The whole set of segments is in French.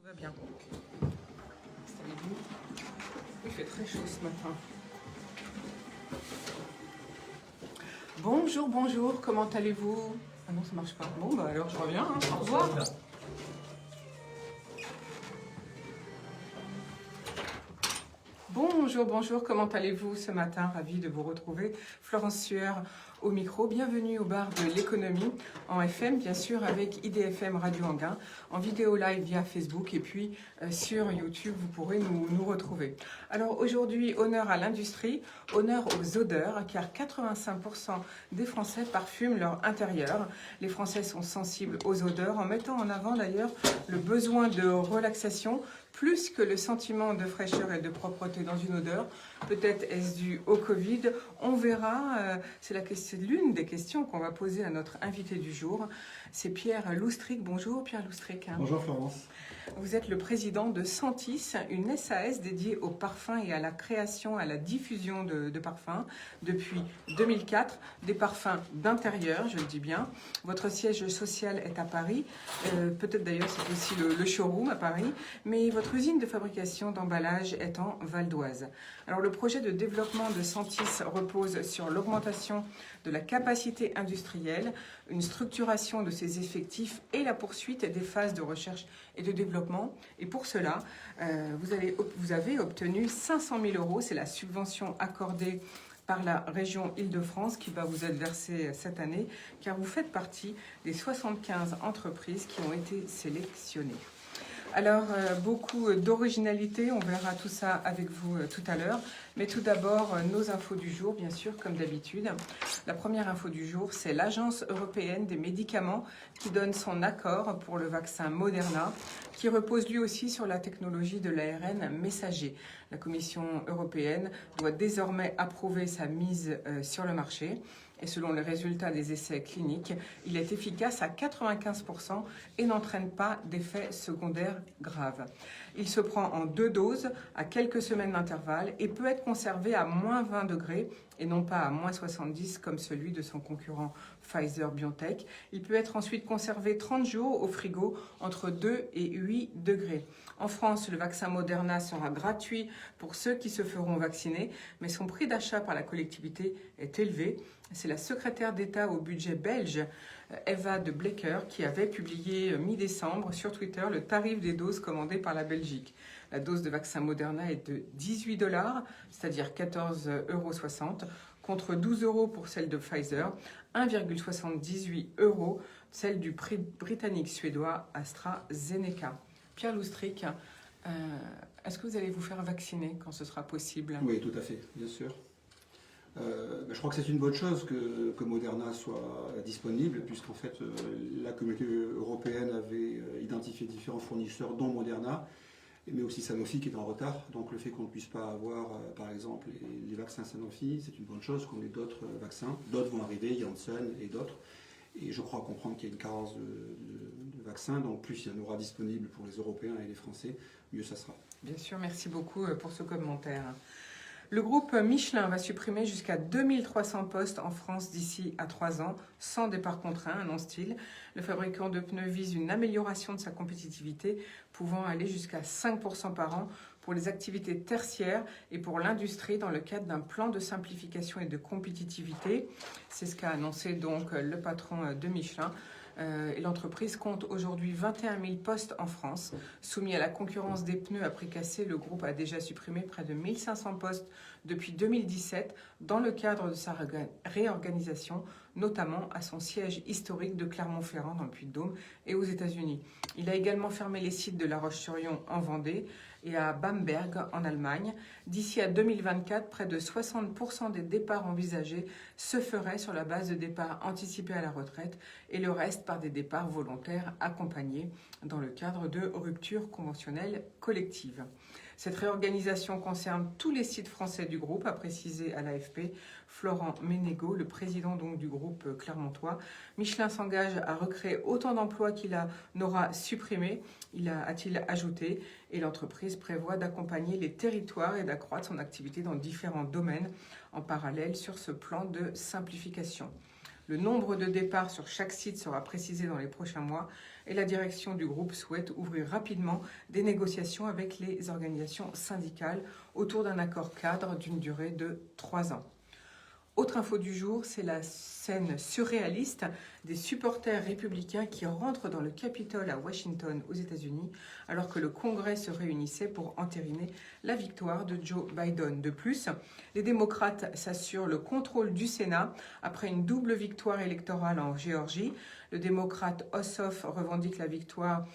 va bien. Installez-vous. Il fait très chaud ce matin. Bonjour, bonjour, comment allez-vous? Ah non, ça marche pas. Bon, bah alors je reviens, hein. Au revoir. Bonjour, bonjour, comment allez-vous ce matin? Ravi de vous retrouver. Florence Sueur au micro. Bienvenue au bar de l'économie en FM, bien sûr, avec IDFM Radio Anguin, en vidéo live via Facebook et puis sur YouTube, vous pourrez nous retrouver. Alors aujourd'hui, honneur à l'industrie, honneur aux odeurs, car 85% des Français parfument leur intérieur. Les Français sont sensibles aux odeurs, en mettant en avant d'ailleurs le besoin de relaxation, plus que le sentiment de fraîcheur et de propreté dans une odeur. Peut-être est-ce dû au Covid. On verra. C'est l'une des questions qu'on va poser à notre invité du jour. C'est Pierre Loustric. Bonjour Pierre Loustric. Bonjour Florence. Vous êtes le président de Sentis, une SAS dédiée au parfum et à la création, à la diffusion de parfums depuis 2004. Des parfums d'intérieur, je le dis bien. Votre siège social est à Paris. Peut-être d'ailleurs c'est aussi le showroom à Paris. Mais votre usine de fabrication d'emballage est en Val d'Oise. Alors le projet de développement de Sentis repose sur l'augmentation de la capacité industrielle, une structuration de ses effectifs et la poursuite des phases de recherche et de développement. Et pour cela, vous avez obtenu 500 000 €. C'est la subvention accordée par la région Île-de-France qui va vous être versée cette année, car vous faites partie des 75 entreprises qui ont été sélectionnées. Alors, beaucoup d'originalité, on verra tout ça avec vous tout à l'heure. Mais tout d'abord, nos infos du jour, bien sûr, comme d'habitude. La première info du jour, c'est l'Agence européenne des médicaments qui donne son accord pour le vaccin Moderna, qui repose lui aussi sur la technologie de l'ARN messager. La Commission européenne doit désormais approuver sa mise sur le marché. Et selon les résultats des essais cliniques, il est efficace à 95% et n'entraîne pas d'effets secondaires graves. Il se prend en 2 doses à quelques semaines d'intervalle et peut être conservé à moins 20 degrés et non pas à moins 70 comme celui de son concurrent Pfizer-BioNTech. Il peut être ensuite conservé 30 jours au frigo entre 2 et 8 degrés. En France, le vaccin Moderna sera gratuit pour ceux qui se feront vacciner, mais son prix d'achat par la collectivité est élevé. C'est la secrétaire d'État au budget belge, Eva de Blecker, qui avait publié mi-décembre sur Twitter le tarif des doses commandées par la Belgique. La dose de vaccin Moderna est de 18 $, c'est-à-dire 14,60 €, contre 12 € pour celle de Pfizer, 1,78 € celle du prix britannique suédois AstraZeneca. Pierre Loustric, est-ce que vous allez vous faire vacciner quand ce sera possible? Oui, tout à fait, bien sûr. Je crois que c'est une bonne chose que Moderna soit disponible, puisqu'en fait la communauté européenne avait identifié différents fournisseurs, dont Moderna, mais aussi Sanofi qui est en retard. Donc le fait qu'on ne puisse pas avoir, par exemple, les vaccins Sanofi, c'est une bonne chose, qu'on ait d'autres vaccins. D'autres vont arriver, Janssen et d'autres. Et je crois comprendre qu'il y a une carence de vaccins, donc plus il y en aura disponible pour les Européens et les Français, mieux ça sera. Bien sûr, merci beaucoup pour ce commentaire. Le groupe Michelin va supprimer jusqu'à 2300 postes en France d'ici à 3 ans, sans départ contraint, annonce-t-il. Le fabricant de pneus vise une amélioration de sa compétitivité, pouvant aller jusqu'à 5% par an pour les activités tertiaires et pour l'industrie dans le cadre d'un plan de simplification et de compétitivité. C'est ce qu'a annoncé donc le patron de Michelin. L'entreprise compte aujourd'hui 21 000 postes en France. Soumis à la concurrence des pneus à prix cassés, le groupe a déjà supprimé près de 1500 postes depuis 2017 dans le cadre de sa réorganisation, notamment à son siège historique de Clermont-Ferrand dans le Puy-de-Dôme et aux États-Unis. Il a également fermé les sites de La Roche-sur-Yon en Vendée et à Bamberg en Allemagne. D'ici à 2024, près de 60% des départs envisagés se feraient sur la base de départs anticipés à la retraite et le reste par des départs volontaires accompagnés dans le cadre de ruptures conventionnelles collectives. Cette réorganisation concerne tous les sites français du groupe, a précisé à l'AFP Florent Ménégo, le président donc du groupe clermontois. Michelin s'engage à recréer autant d'emplois qu'il n'aura supprimés, a-t-il ajouté, et l'entreprise prévoit d'accompagner les territoires et d'accroître son activité dans différents domaines en parallèle sur ce plan de simplification. Le nombre de départs sur chaque site sera précisé dans les prochains mois et la direction du groupe souhaite ouvrir rapidement des négociations avec les organisations syndicales autour d'un accord cadre d'une durée de 3 ans. Autre info du jour, c'est la scène surréaliste des supporters républicains qui rentrent dans le Capitole à Washington, aux États-Unis, alors que le Congrès se réunissait pour entériner la victoire de Joe Biden. De plus, les démocrates s'assurent le contrôle du Sénat après une double victoire électorale en Géorgie. Le démocrate Ossoff revendique la victoire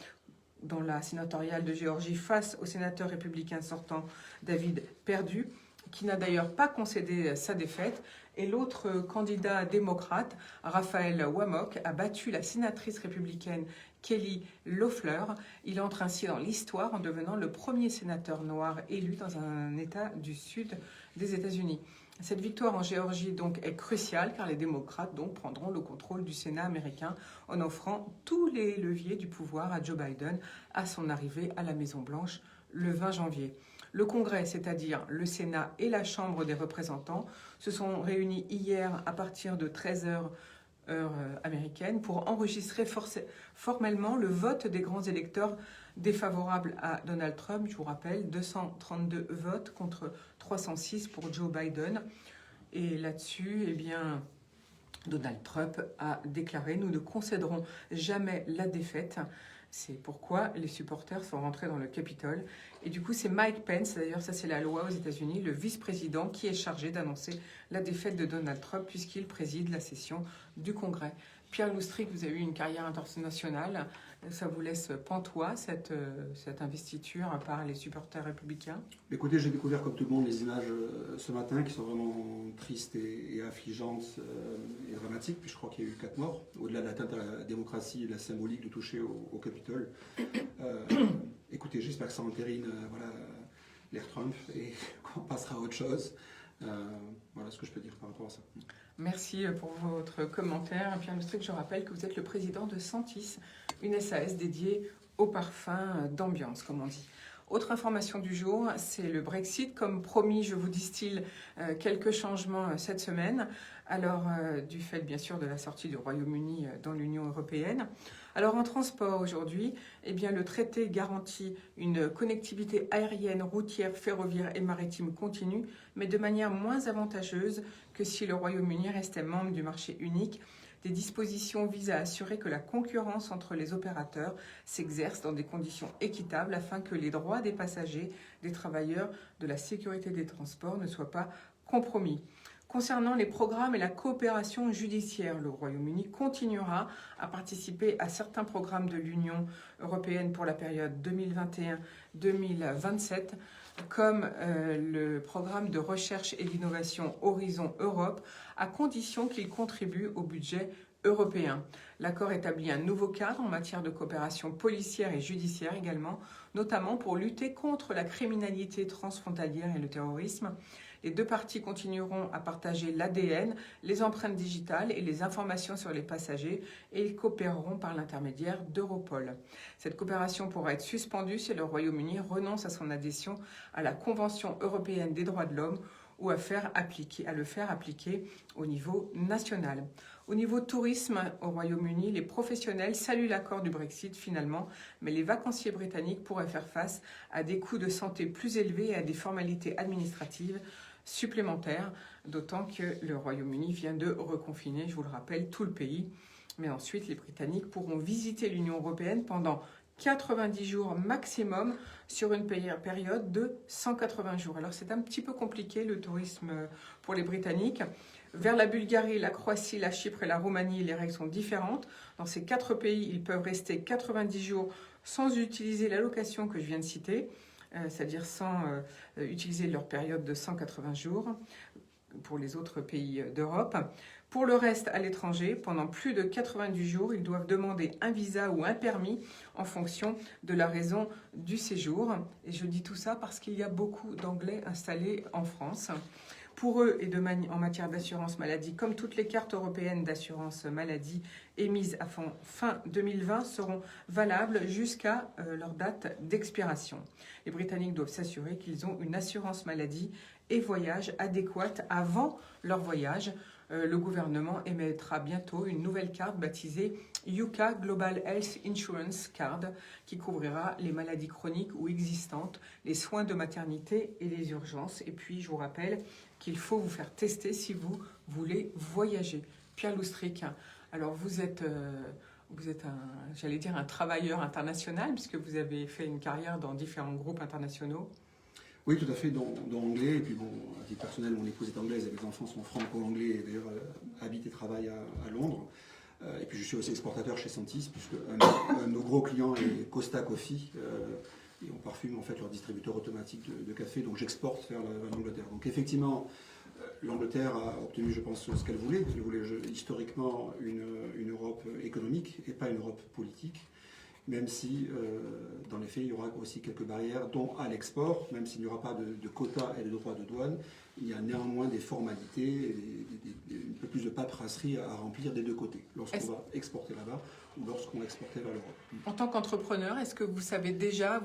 dans la sénatoriale de Géorgie face au sénateur républicain sortant David Perdue, qui n'a d'ailleurs pas concédé sa défaite. Et l'autre candidat démocrate, Raphaël Warnock, a battu la sénatrice républicaine Kelly Loeffler. Il entre ainsi dans l'histoire en devenant le premier sénateur noir élu dans un État du sud des États-Unis. Cette victoire en Géorgie donc est cruciale car les démocrates donc prendront le contrôle du Sénat américain en offrant tous les leviers du pouvoir à Joe Biden à son arrivée à la Maison-Blanche le 20 janvier. Le Congrès, c'est-à-dire le Sénat et la Chambre des représentants, se sont réunis hier à partir de 13h heure américaine pour enregistrer formellement le vote des grands électeurs défavorables à Donald Trump. Je vous rappelle, 232 votes contre 306 pour Joe Biden. Et là-dessus, eh bien, Donald Trump a déclaré « Nous ne concéderons jamais la défaite ». C'est pourquoi les supporters sont rentrés dans le Capitole. Et du coup, c'est Mike Pence, d'ailleurs ça c'est la loi aux États-Unis, le vice-président qui est chargé d'annoncer la défaite de Donald Trump puisqu'il préside la session du Congrès. Pierre Loustric, vous avez eu une carrière internationale. Ça vous laisse pantois, cette investiture par les supporters républicains? Écoutez, j'ai découvert comme tout le monde les images ce matin qui sont vraiment tristes et affligeantes et dramatiques. Puis je crois qu'il y a eu 4 morts, au-delà de l'atteinte à la démocratie et de la symbolique de toucher au Capitole. Écoutez, j'espère que ça entérine l'ère Trump et qu'on passera à autre chose. Voilà ce que je peux dire par rapport à ça. Merci pour votre commentaire. Pierre Loustric, je rappelle que vous êtes le président de Sentis, une SAS dédiée aux parfums d'ambiance, comme on dit. Autre information du jour, c'est le Brexit. Comme promis, je vous distille quelques changements cette semaine. Alors, du fait bien sûr de la sortie du Royaume-Uni dans l'Union européenne. Alors en transport aujourd'hui, eh bien, le traité garantit une connectivité aérienne, routière, ferroviaire et maritime continue, mais de manière moins avantageuse que si le Royaume-Uni restait membre du marché unique. Des dispositions visent à assurer que la concurrence entre les opérateurs s'exerce dans des conditions équitables afin que les droits des passagers, des travailleurs, de la sécurité des transports ne soient pas compromis. Concernant les programmes et la coopération judiciaire, le Royaume-Uni continuera à participer à certains programmes de l'Union européenne pour la période 2021-2027, comme le programme de recherche et d'innovation Horizon Europe, à condition qu'il contribue au budget européen. L'accord établit un nouveau cadre en matière de coopération policière et judiciaire également, notamment pour lutter contre la criminalité transfrontalière et le terrorisme. Les deux parties continueront à partager l'ADN, les empreintes digitales et les informations sur les passagers et ils coopéreront par l'intermédiaire d'Europol. Cette coopération pourra être suspendue si le Royaume-Uni renonce à son adhésion à la Convention européenne des droits de l'homme ou à le faire appliquer au niveau national. Au niveau tourisme au Royaume-Uni, les professionnels saluent l'accord du Brexit finalement, mais les vacanciers britanniques pourraient faire face à des coûts de santé plus élevés et à des formalités administratives supplémentaires, d'autant que le Royaume-Uni vient de reconfiner, je vous le rappelle, tout le pays. Mais ensuite, les Britanniques pourront visiter l'Union européenne pendant 90 jours maximum sur une période de 180 jours. Alors c'est un petit peu compliqué le tourisme pour les Britanniques. Vers la Bulgarie, la Croatie, la Chypre et la Roumanie, les règles sont différentes. Dans ces 4 pays, ils peuvent rester 90 jours sans utiliser l'allocation que je viens de citer, c'est-à-dire sans utiliser leur période de 180 jours pour les autres pays d'Europe. Pour le reste, à l'étranger, pendant plus de 90 jours, ils doivent demander un visa ou un permis en fonction de la raison du séjour. Et je dis tout ça parce qu'il y a beaucoup d'Anglais installés en France. Pour eux, et en matière d'assurance maladie, comme toutes les cartes européennes d'assurance maladie émises à fin 2020 seront valables jusqu'à leur date d'expiration. Les Britanniques doivent s'assurer qu'ils ont une assurance maladie et voyage adéquate avant leur voyage. le gouvernement émettra bientôt une nouvelle carte baptisée Yuka Global Health Insurance Card qui couvrira les maladies chroniques ou existantes, les soins de maternité et les urgences. Et puis, je vous rappelle qu'il faut vous faire tester si vous voulez voyager. Pierre Loustric, alors vous êtes j'allais dire un travailleur international puisque vous avez fait une carrière dans différents groupes internationaux. Oui, tout à fait, dans anglais. Et puis bon, à titre personnel, mon épouse est anglaise et les enfants sont franco-anglais et d'ailleurs habitent et travaillent à Londres. Et puis je suis aussi exportateur chez Sentis, puisque un de nos gros clients est Costa Coffee. Et on parfume en fait leur distributeur automatique de café, donc j'exporte vers l'Angleterre. Donc effectivement, l'Angleterre a obtenu, je pense, ce qu'elle voulait. Elle voulait historiquement une Europe économique et pas une Europe politique. Même si, dans les faits, il y aura aussi quelques barrières, dont à l'export, même s'il n'y aura pas de quotas et de droits de douane, il y a néanmoins des formalités, un peu plus de paperasserie à remplir des deux côtés, lorsqu'on va exporter là-bas ou lorsqu'on va exporter vers l'Europe. En tant qu'entrepreneur, est-ce que vous avez déjà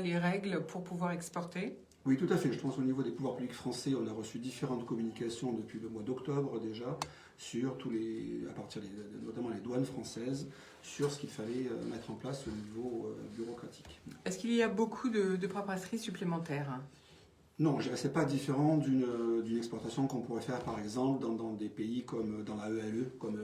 les règles pour pouvoir exporter ? Oui, tout à fait. Je pense au niveau des pouvoirs publics français, on a reçu différentes communications depuis le mois d'octobre déjà, sur à partir notamment les douanes françaises, sur ce qu'il fallait mettre en place au niveau bureaucratique. Est-ce qu'il y a beaucoup de paperasserie supplémentaire ? Non, je dirais que ce n'est pas différent d'une exportation qu'on pourrait faire par exemple dans des pays comme dans la ELE, comme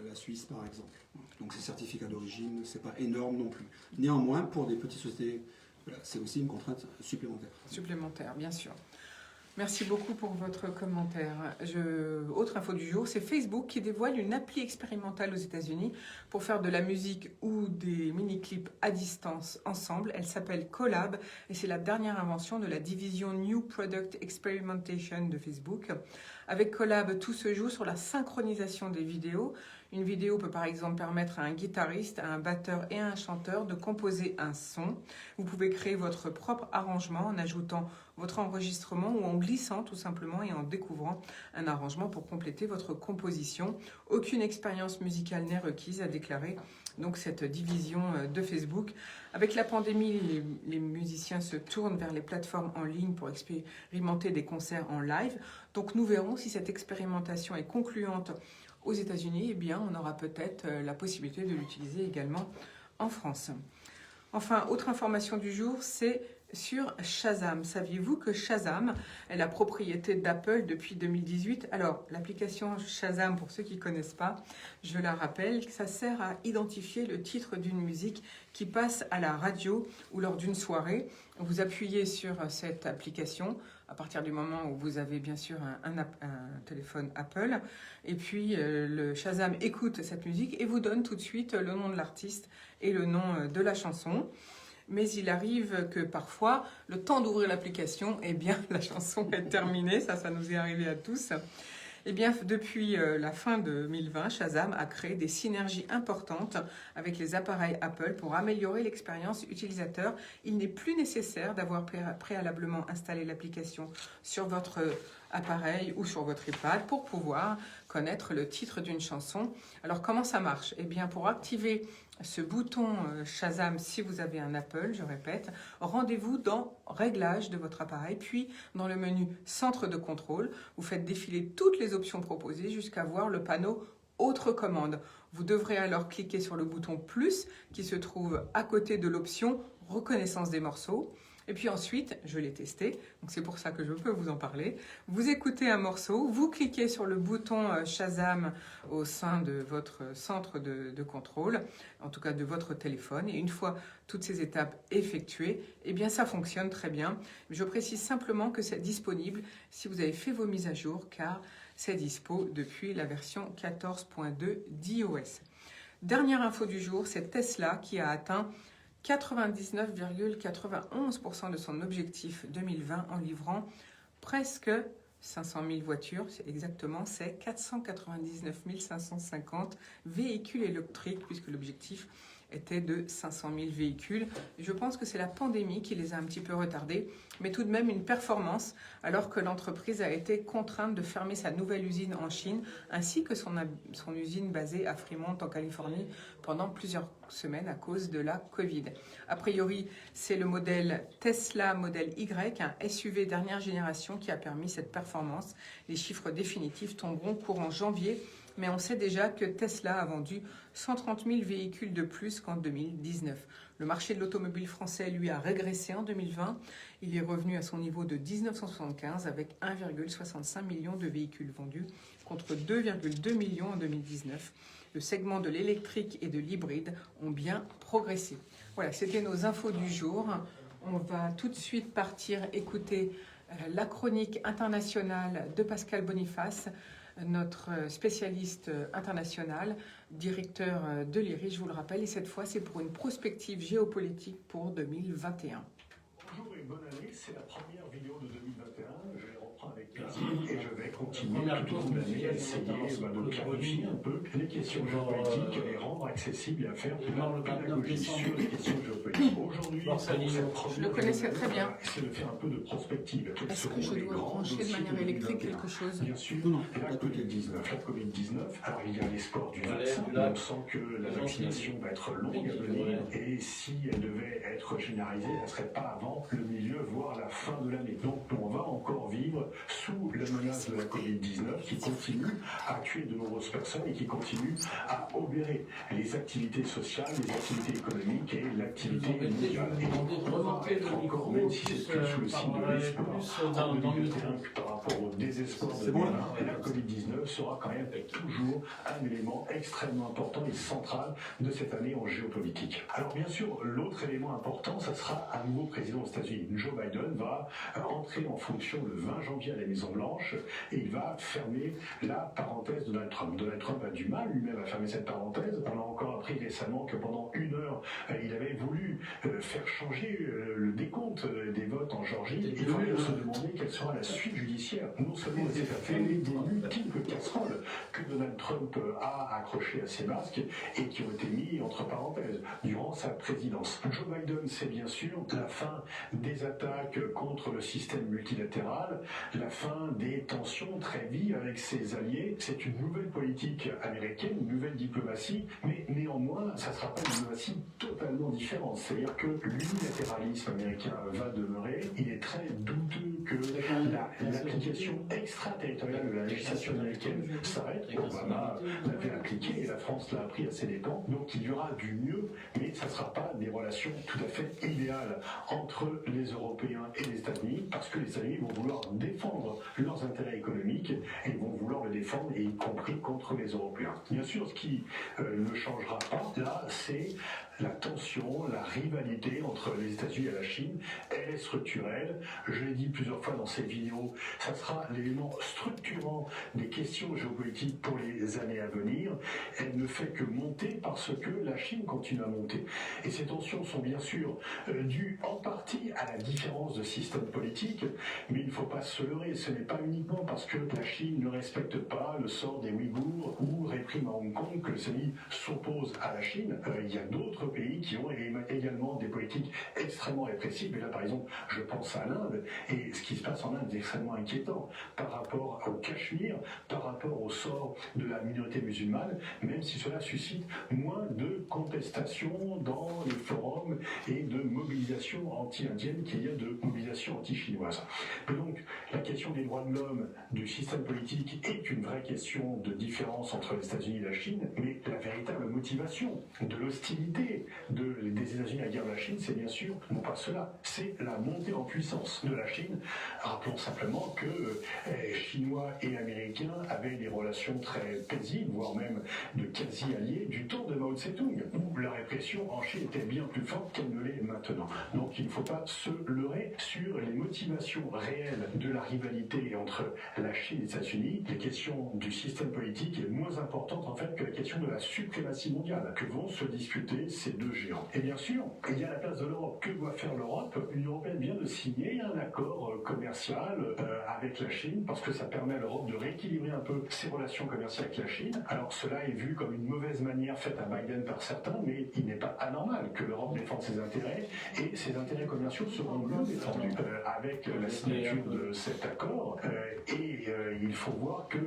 la Suisse par exemple. Donc ces certificats d'origine, ce n'est pas énorme non plus. Néanmoins, pour des petites sociétés, voilà, c'est aussi une contrainte supplémentaire. Supplémentaire, bien sûr. Merci beaucoup pour votre commentaire. Autre info du jour, c'est Facebook qui dévoile une appli expérimentale aux États-Unis pour faire de la musique ou des mini-clips à distance ensemble. Elle s'appelle Collab et c'est la dernière invention de la division New Product Experimentation de Facebook. Avec Collab, tout se joue sur la synchronisation des vidéos. Une vidéo peut par exemple permettre à un guitariste, à un batteur et à un chanteur de composer un son. Vous pouvez créer votre propre arrangement en ajoutant votre enregistrement ou en glissant tout simplement et en découvrant un arrangement pour compléter votre composition. Aucune expérience musicale n'est requise, a déclaré donc cette division de Facebook. Avec la pandémie, les musiciens se tournent vers les plateformes en ligne pour expérimenter des concerts en live. Donc nous verrons si cette expérimentation est concluante aux États-Unis, eh bien, on aura peut-être la possibilité de l'utiliser également en France. Enfin, autre information du jour, c'est sur Shazam. Saviez-vous que Shazam est la propriété d'Apple depuis 2018 ? Alors, l'application Shazam, pour ceux qui ne connaissent pas, je la rappelle, ça sert à identifier le titre d'une musique qui passe à la radio ou lors d'une soirée. Vous appuyez sur cette application à partir du moment où vous avez bien sûr un téléphone Apple. Et puis, le Shazam écoute cette musique et vous donne tout de suite le nom de l'artiste et le nom de la chanson. Mais il arrive que parfois, le temps d'ouvrir l'application, eh bien, la chanson est terminée. Ça nous est arrivé à tous. Eh bien, depuis la fin de 2020, Shazam a créé des synergies importantes avec les appareils Apple pour améliorer l'expérience utilisateur. Il n'est plus nécessaire d'avoir préalablement installé l'application sur votre appareil ou sur votre iPad pour pouvoir connaître le titre d'une chanson. Alors, comment ça marche ? Eh bien, pour activer ce bouton Shazam, si vous avez un Apple, je répète, rendez-vous dans Réglages de votre appareil, puis dans le menu Centre de contrôle. Vous faites défiler toutes les options proposées jusqu'à voir le panneau Autres commandes. Vous devrez alors cliquer sur le bouton plus qui se trouve à côté de l'option Reconnaissance des morceaux. Et puis ensuite, je l'ai testé, donc c'est pour ça que je peux vous en parler. Vous écoutez un morceau, vous cliquez sur le bouton Shazam au sein de votre centre de contrôle, en tout cas de votre téléphone. Et une fois toutes ces étapes effectuées, eh bien ça fonctionne très bien. Je précise simplement que c'est disponible si vous avez fait vos mises à jour, car c'est dispo depuis la version 14.2 d'iOS. Dernière info du jour, c'est Tesla qui a atteint 99,91% de son objectif 2020 en livrant presque 500 000 voitures, c'est 499 550 véhicules électriques puisque l'objectif était de 500 000 véhicules. Je pense que c'est la pandémie qui les a un petit peu retardés, mais tout de même une performance, alors que l'entreprise a été contrainte de fermer sa nouvelle usine en Chine, ainsi que son usine basée à Fremont en Californie pendant plusieurs semaines à cause de la Covid. A priori, c'est le modèle Tesla Model Y, un SUV dernière génération qui a permis cette performance. Les chiffres définitifs tomberont courant janvier, mais on sait déjà que Tesla a vendu 130 000 véhicules de plus qu'en 2019. Le marché de l'automobile français, lui, a régressé en 2020. Il est revenu à son niveau de 1975 avec 1,65 million de véhicules vendus contre 2,2 millions en 2019. Le segment de l'électrique et de l'hybride ont bien progressé. Voilà, c'était nos infos du jour. On va tout de suite partir écouter la chronique internationale de Pascal Boniface, notre spécialiste international, directeur de l'IRI, je vous le rappelle. Et cette fois, c'est pour une prospective géopolitique pour 2021. Bonjour et bonne année, c'est la première vidéo de 2021. Je les reprends avec plaisir et je vais continuer tout au long de l'année à essayer de clarifier un peu les questions géopolitiques et les rendre accessibles et à faire de la pédagogie sur les questions géopolitiques. Aujourd'hui, je le connaissais très bien. C'est de faire un peu de prospective. Est-ce que je dois brancher de manière électrique quelque chose? Bien sûr, la Covid-19. Alors il y a l'espoir du vaccin. On sent que la vaccination va être longue à venir et si elle devait être généralisée, elle ne serait pas avant le milieu, voire la fin de l'année. Donc on va encore vivre sous la menace de la Covid-19 qui continue à tuer de nombreuses personnes et qui continue à obérer les activités sociales, les activités économiques et l'activité mondiale. Et on va être encore, même si c'est plus sous le signe de l'espoir, en 2021 par rapport au désespoir de 2020, la Covid-19 sera quand même toujours un élément extrêmement important et central de cette année en géopolitique. Alors bien sûr, l'autre élément important, ça sera un nouveau président aux États-Unis. Joe Biden va entrer en fonction le 20 janvier à la Maison-Blanche et il va fermer la parenthèse de Donald Trump. Donald Trump a du mal lui-même à fermer cette parenthèse. On a encore appris récemment que pendant 1 heure, il avait voulu faire changer le décompte des votes en Georgie. Il fallait se demander quelle sera la suite judiciaire. Non seulement les affaires, mais des multiples casseroles que Donald Trump a accrochées à ses masques et qui ont été mis entre parenthèses durant sa présidence. Joe Biden, c'est bien sûr la fin des attaques contre le système multilatéral, la fin des tensions très vives avec ses alliés. C'est une nouvelle politique américaine, une nouvelle diplomatie, mais néanmoins, ça ne sera pas une diplomatie totalement différente. C'est-à-dire que l'unilatéralisme américain va demeurer. Il est très douteux que l'application extraterritoriale de la législation américaine s'arrête. Obama l'avait appliqué et la France l'a appris à ses dépens. Donc il y aura du mieux, mais ça ne sera pas des relations tout à fait idéales entre les Européens et les États-Unis, parce que les États-Unis vont vouloir défendre leurs intérêts économiques et vont vouloir le défendre, y compris contre les Européens. Bien sûr, ce qui ne changera pas, là, c'est la tension, la rivalité entre les États-Unis et la Chine. Elle est structurelle. Je l'ai dit plusieurs fois dans cette vidéo, ça sera l'élément structurant des questions géopolitiques pour les années à venir. Elle ne fait que monter parce que la Chine continue à monter. Et ces tensions sont bien sûr dues en partie à la différence de système politique, mais il ne faut pas se leurrer. Ce n'est pas uniquement parce que la Chine ne respecte pas le sort des Ouïghours ou réprime à Hong Kong que les États-Unis s'opposent à la Chine. Il y a d'autres pays qui ont également des politiques extrêmement répressives. Et là, par exemple, je pense à l'Inde. Et ce qui se passe en Inde est extrêmement inquiétant par rapport au Cachemire, par rapport au sort de la minorité musulmane, même si cela suscite moins de contestations dans les forums et de mobilisation anti-indienne qu'il y a de mobilisation anti-chinoise. Et donc, la question des droits de l'homme, du système politique est une vraie question de différence entre les États-Unis et la Chine, mais la véritable motivation de l'hostilité des États-Unis à la guerre de la Chine, c'est bien sûr, non pas cela, c'est la montée en puissance de la Chine. Rappelons simplement que Chinois et Américains avaient des relations très paisibles, voire même de quasi-alliés, du temps de Mao Tse-tung, où la répression en Chine était bien plus forte qu'elle ne l'est maintenant. Donc il ne faut pas se leurrer sur les motivations réelles de la rivalité entre la Chine et les États-Unis. La question du système politique est moins importante en fait que la question de la suprématie mondiale que vont se disputer ces deux géants. Et bien sûr, il y a la place de l'Europe. Que doit faire l'Europe? L'Union européenne vient de signer un accord commercial avec la Chine parce que ça permet à l'Europe de rééquilibrer un peu ses relations commerciales avec la Chine. Alors cela est vu comme une mauvaise manière faite à Biden par certains, mais il n'est pas anormal que l'Europe défende ses intérêts et ses intérêts commerciaux seront mieux défendus avec la signature de cet accord. Il faut voir que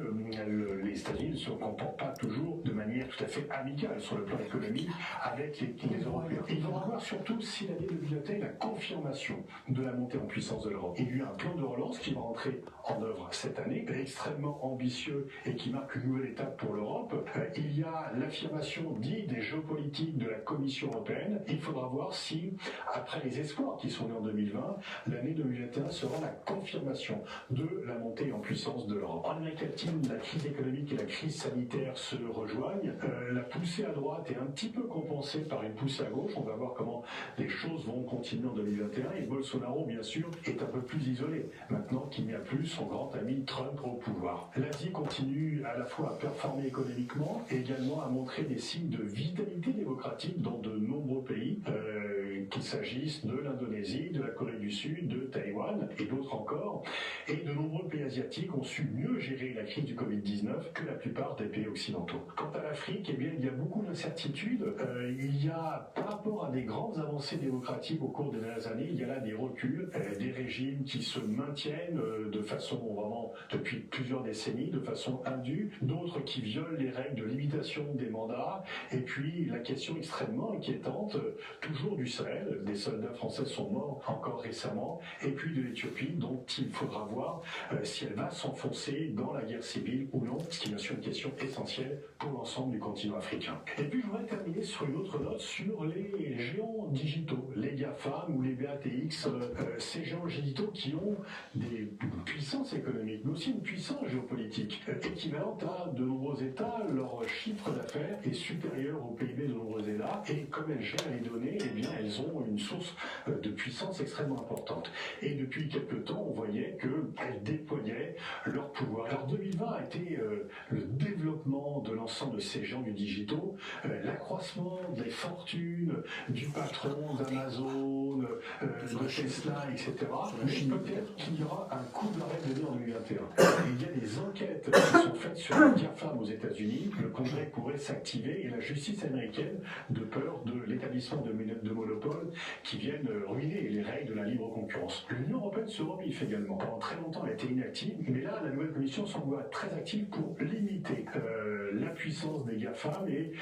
les États-Unis ne se comportent pas toujours de manière tout à fait amicale sur le plan économique avec les Européens. Il faudra voir surtout si l'année 2021 est la confirmation de la montée en puissance de l'Europe. Il y a eu un plan de relance qui va rentrer en œuvre cette année, extrêmement ambitieux et qui marque une nouvelle étape pour l'Europe. Il y a l'affirmation dite des géopolitiques de la Commission européenne. Il faudra voir si, après les espoirs qui sont nés en 2020, l'année 2021 sera la confirmation de la montée en puissance de l'Europe. En Amérique latine, la crise économique et la crise sanitaire se rejoignent. La poussée à droite est un petit peu compensée par une poussée à gauche. On va voir comment les choses vont continuer en 2021. Et Bolsonaro, bien sûr, est un peu plus isolé, maintenant qu'il n'y a plus son grand ami Trump au pouvoir. L'Asie continue à la fois à performer économiquement et également à montrer des signes de vitalité démocratique dans de nombreux pays, qu'il s'agisse de l'Indonésie, de la Corée du Sud, de Taïwan et d'autres encore. Et de nombreux pays asiatiques ont su mieux gérer la crise du Covid-19 que la plupart des pays occidentaux. Quant à l'Afrique, eh bien, il y a beaucoup d'incertitudes. Il y a, par rapport à des grandes avancées démocratiques au cours des dernières années, il y a là des reculs, des régimes qui se maintiennent de façon vraiment depuis plusieurs décennies, de façon indue, d'autres qui violent les règles de limitation des mandats, et puis la question extrêmement inquiétante, toujours du Sahel, des soldats français sont morts encore récemment, et puis de l'Éthiopie, dont il faudra voir si elle va s'enfoncer dans la guerre civile ou non, ce qui est bien sûr une question essentielle pour l'ensemble du continent africain. Et puis je voudrais terminer sur une autre note sur les géants digitaux, les GAFAM ou les BATX, ces géants digitaux qui ont des puissances économiques, mais aussi une puissance géopolitique équivalente à de nombreux États. Leur chiffre d'affaires est supérieur au PIB de nombreux États, et comme elles gèrent les données, eh bien elles ont une source de puissance extrêmement importante. Et depuis quelques temps, on voyait qu'elles déployaient leur pouvoir. Alors 2020 a été le développement de l'ensemble de ces géants du digitaux, l'accroissement des fortunes du patron d'Amazon, de Tesla, etc. Mais peut-être qu'il y aura un coup d'arrêt de en 2021. Il y a des enquêtes qui sont faites sur les GAFAM aux États-Unis. Le Congrès pourrait s'activer et la justice américaine, de peur de l'établissement de monopoles qui viennent ruiner les règles de la libre concurrence. L'Union européenne se rebiffe également. Pendant très longtemps, elle a été inactive, mais là, la nouvelle commission semble être très active pour limiter la puissance des GAFAM et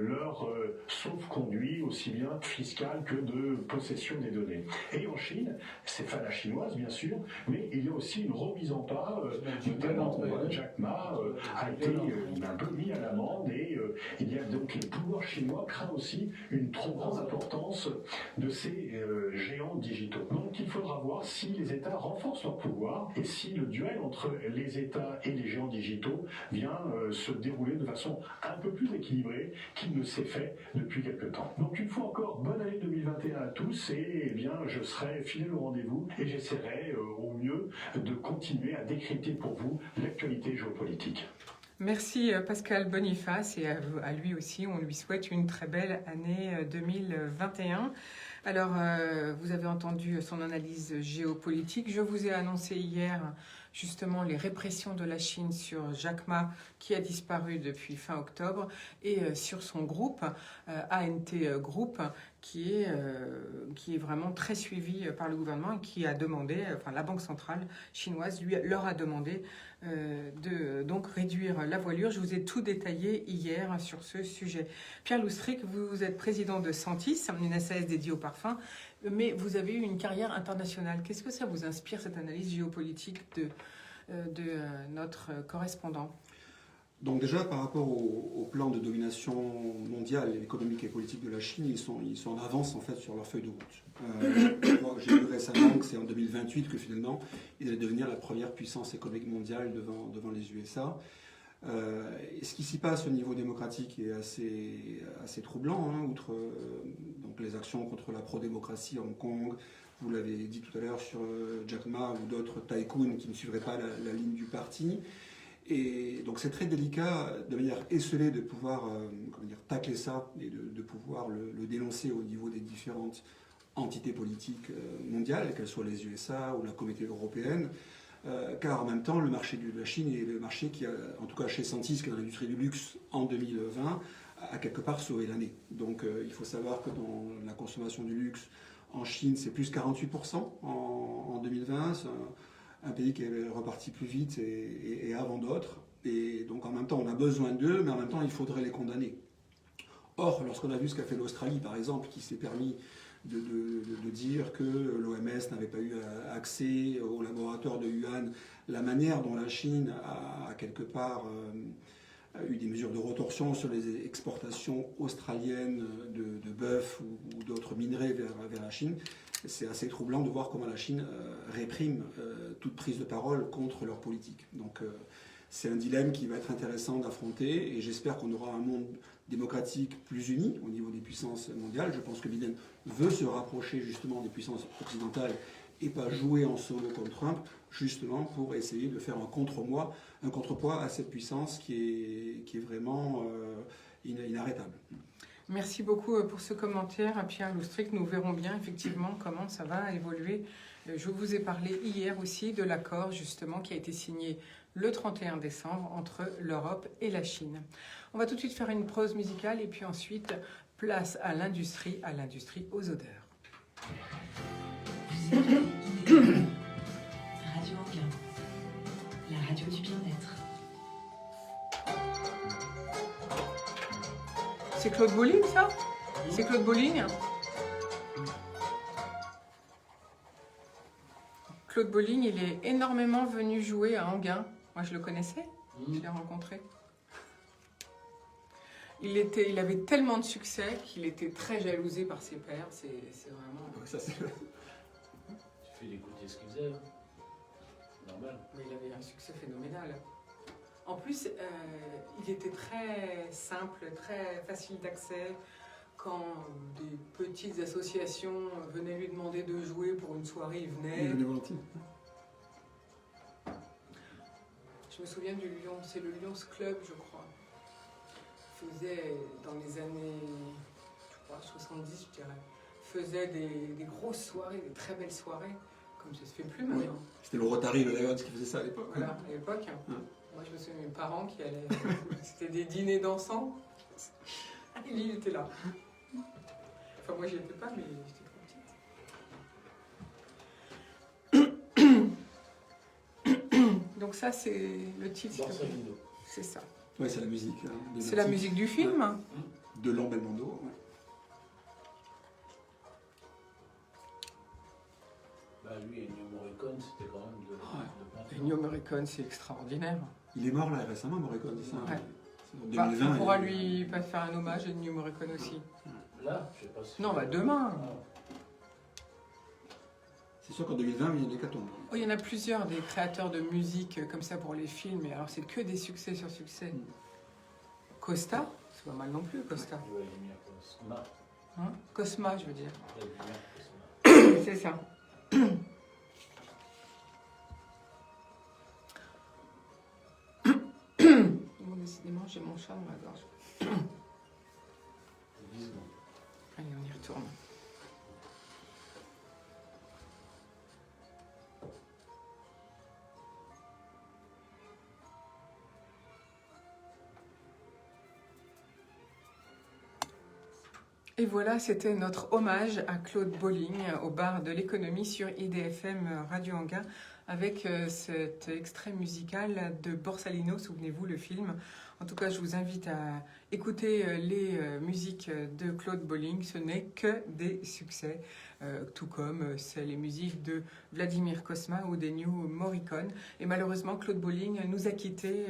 leur sauf-conduit, aussi bien fiscal que de possession des données. Et en Chine, c'est la chinoise, bien sûr, mais il y a aussi une remise en pas, notamment Jack Ma a été un peu mis à l'amende et il y a donc le pouvoir chinois craint aussi une trop grande importance de ces géants digitaux. Donc il faudra voir si les États renforcent leur pouvoir et si le duel entre les États et les géants digitaux vient se dérouler de façon un peu plus équilibrée qu'il ne s'est fait depuis quelque temps. Donc une fois encore, bonne année 2021 à tous et bien je serai fidèle au rendez-vous et j'essaierai au mieux de continuer à décrypter pour vous l'actualité géopolitique. Merci Pascal Boniface et à lui aussi, on lui souhaite une très belle année 2021. Alors, vous avez entendu son analyse géopolitique. Je vous ai annoncé hier justement les répressions de la Chine sur Jack Ma qui a disparu depuis fin octobre et sur son groupe, ANT Group, qui est vraiment très suivi par le gouvernement et qui a demandé, enfin la Banque centrale chinoise leur a demandé de donc réduire la voilure. Je vous ai tout détaillé hier sur ce sujet. Pierre Loustric, vous êtes président de Sentis, une SAS dédiée au parfum, mais vous avez eu une carrière internationale. Qu'est-ce que ça vous inspire, cette analyse géopolitique de notre correspondant ? Donc déjà, par rapport au plan de domination mondiale, économique et politique de la Chine, ils sont en avance en fait sur leur feuille de route. J'ai lu récemment que c'est en 2028 que finalement, ils allaient devenir la première puissance économique mondiale devant les USA. Et ce qui s'y passe au niveau démocratique est assez troublant, outre donc les actions contre la pro-démocratie à Hong Kong, vous l'avez dit tout à l'heure sur Jack Ma ou d'autres tycoons qui ne suivraient pas la ligne du parti. Et donc c'est très délicat de manière esselée de pouvoir tacler ça et de pouvoir le dénoncer au niveau des différentes entités politiques mondiales, qu'elles soient les USA ou la Communauté européenne, car en même temps le marché de la Chine est le marché qui a, en tout cas chez Sentis, qui est dans l'industrie du luxe en 2020, a quelque part sauvé l'année. Donc il faut savoir que dans la consommation du luxe en Chine, c'est plus 48% en 2020. C'est un pays qui est reparti plus vite et avant d'autres. Et donc en même temps, on a besoin d'eux, mais en même temps, il faudrait les condamner. Or, lorsqu'on a vu ce qu'a fait l'Australie, par exemple, qui s'est permis de dire que l'OMS n'avait pas eu accès au laboratoire de Wuhan, la manière dont la Chine a quelque part eu des mesures de rétorsion sur les exportations australiennes de bœuf ou d'autres minerais vers la Chine, c'est assez troublant de voir comment la Chine réprime toute prise de parole contre leur politique. Donc c'est un dilemme qui va être intéressant d'affronter et j'espère qu'on aura un monde démocratique plus uni au niveau des puissances mondiales. Je pense que Biden veut se rapprocher justement des puissances occidentales et pas jouer en solo comme Trump, justement pour essayer de faire un contrepoids à cette puissance qui est vraiment inarrêtable. Merci beaucoup pour ce commentaire, Pierre Loustric. Nous verrons bien effectivement comment ça va évoluer. Je vous ai parlé hier aussi de l'accord justement qui a été signé le 31 décembre entre l'Europe et la Chine. On va tout de suite faire une pause musicale et puis ensuite place à l'industrie aux odeurs. Radio Anguin, la radio du bien-être. C'est Claude Bolling, ça? C'est Claude Bolling? Claude Bolling, il est énormément venu jouer à Anguin. Moi, je le connaissais, je l'ai rencontré. Il avait tellement de succès qu'il était très jalousé par ses pairs. C'est vraiment... Ça, c'est... Tu fais écouter ce qu'il faisait, hein. Normal. Mais il avait un succès phénoménal. En plus, il était très simple, très facile d'accès. Quand des petites associations venaient lui demander de jouer pour une soirée, il venait. Il venait volontiers. Je me souviens du Lion, c'est le Lions Club, je crois. Il faisait, dans les années, je crois, 70, je dirais, faisait des grosses soirées, des très belles soirées, comme ça se fait plus maintenant. Oui. C'était le Rotary de Lions qui faisait ça à l'époque. Voilà, à l'époque. Moi, je me souviens de mes parents qui allaient. C'était des dîners dansants. Et lui, il était là. Enfin, moi, j'y étais pas, mais j'étais trop petite. Donc, ça, c'est le titre. Borsalino. C'est ça. Oui, c'est la musique. C'est la musique du film. De Lan Belmondo. Ouais. Bah, lui et Ennio Morricone, c'était quand même de peinture. Ennio Morricone, c'est extraordinaire. Il est mort là récemment, Morricone, c'est ça? Ouais. C'est en 2020. On pourra lui pas faire un hommage à Ennio Morricone aussi. Là, je sais pas si... Non, bah demain. C'est sûr qu'en 2020, il y a une hécatombe. Oh, il y en a plusieurs des créateurs de musique comme ça pour les films, et alors c'est que des succès sur succès. Costa, c'est pas mal non plus, Costa. Ouais, Lumière Cosma. Hein? Cosma, je veux dire. Lumière Cosma. C'est ça. Bon, décidément, j'ai mon chat dans la gorge. 10 secondes. Allez, on y retourne. Et voilà, c'était notre hommage à Claude Bolling au bar de l'économie sur IDFM Radio Anguin avec cet extrait musical de Borsalino, souvenez-vous le film. En tout cas, je vous invite à écouter les musiques de Claude Bolling, ce n'est que des succès, tout comme c'est les musiques de Vladimir Cosma ou d'Ennio Morricone. Et malheureusement, Claude Bolling nous a quittés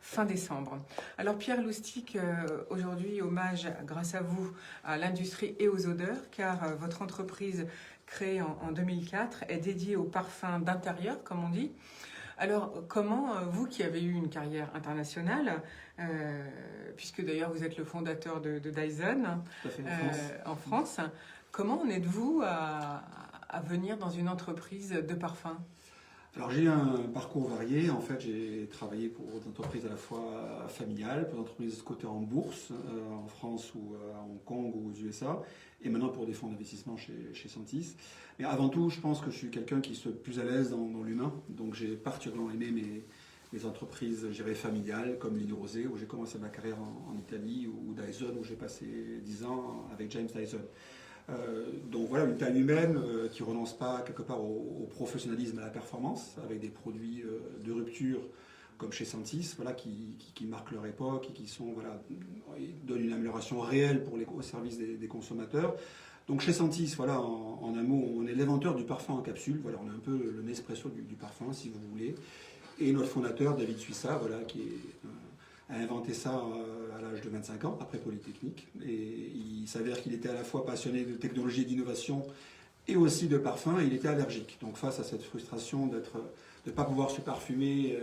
fin décembre. Alors Pierre Loustric, aujourd'hui, hommage grâce à vous à l'industrie et aux odeurs, car votre entreprise créée en 2004 est dédiée aux parfums d'intérieur, comme on dit. Alors, comment, vous qui avez eu une carrière internationale, puisque d'ailleurs vous êtes le fondateur de Dyson Tout à fait, en France, comment en êtes-vous à à venir dans une entreprise de parfum? Alors j'ai un parcours varié. En fait, j'ai travaillé pour des entreprises à la fois familiales, pour des entreprises cotées en bourse, en France ou à Hong Kong ou aux USA, et maintenant pour des fonds d'investissement chez Sentis. Mais avant tout, je pense que je suis quelqu'un qui se plus à l'aise dans l'humain. Donc j'ai particulièrement aimé mes entreprises, je dirais, familiales, comme Lino Rosé, où j'ai commencé ma carrière en Italie, ou Dyson, où j'ai passé 10 ans avec James Dyson. Donc voilà, une taille humaine qui ne renonce pas quelque part au professionnalisme et à la performance, avec des produits de rupture comme chez Sentis, voilà, qui marquent leur époque et qui sont, voilà, donnent une amélioration réelle au service des consommateurs. Donc chez Sentis, voilà, en un mot, on est l'inventeur du parfum en capsule. Voilà, on est un peu le Nespresso du parfum, si vous voulez. Et notre fondateur, David Suissa, voilà, a inventé ça à l'âge de 25 ans, après Polytechnique. Et il s'avère qu'il était à la fois passionné de technologie et d'innovation et aussi de parfum, et il était allergique. Donc face à cette frustration de ne pas pouvoir se parfumer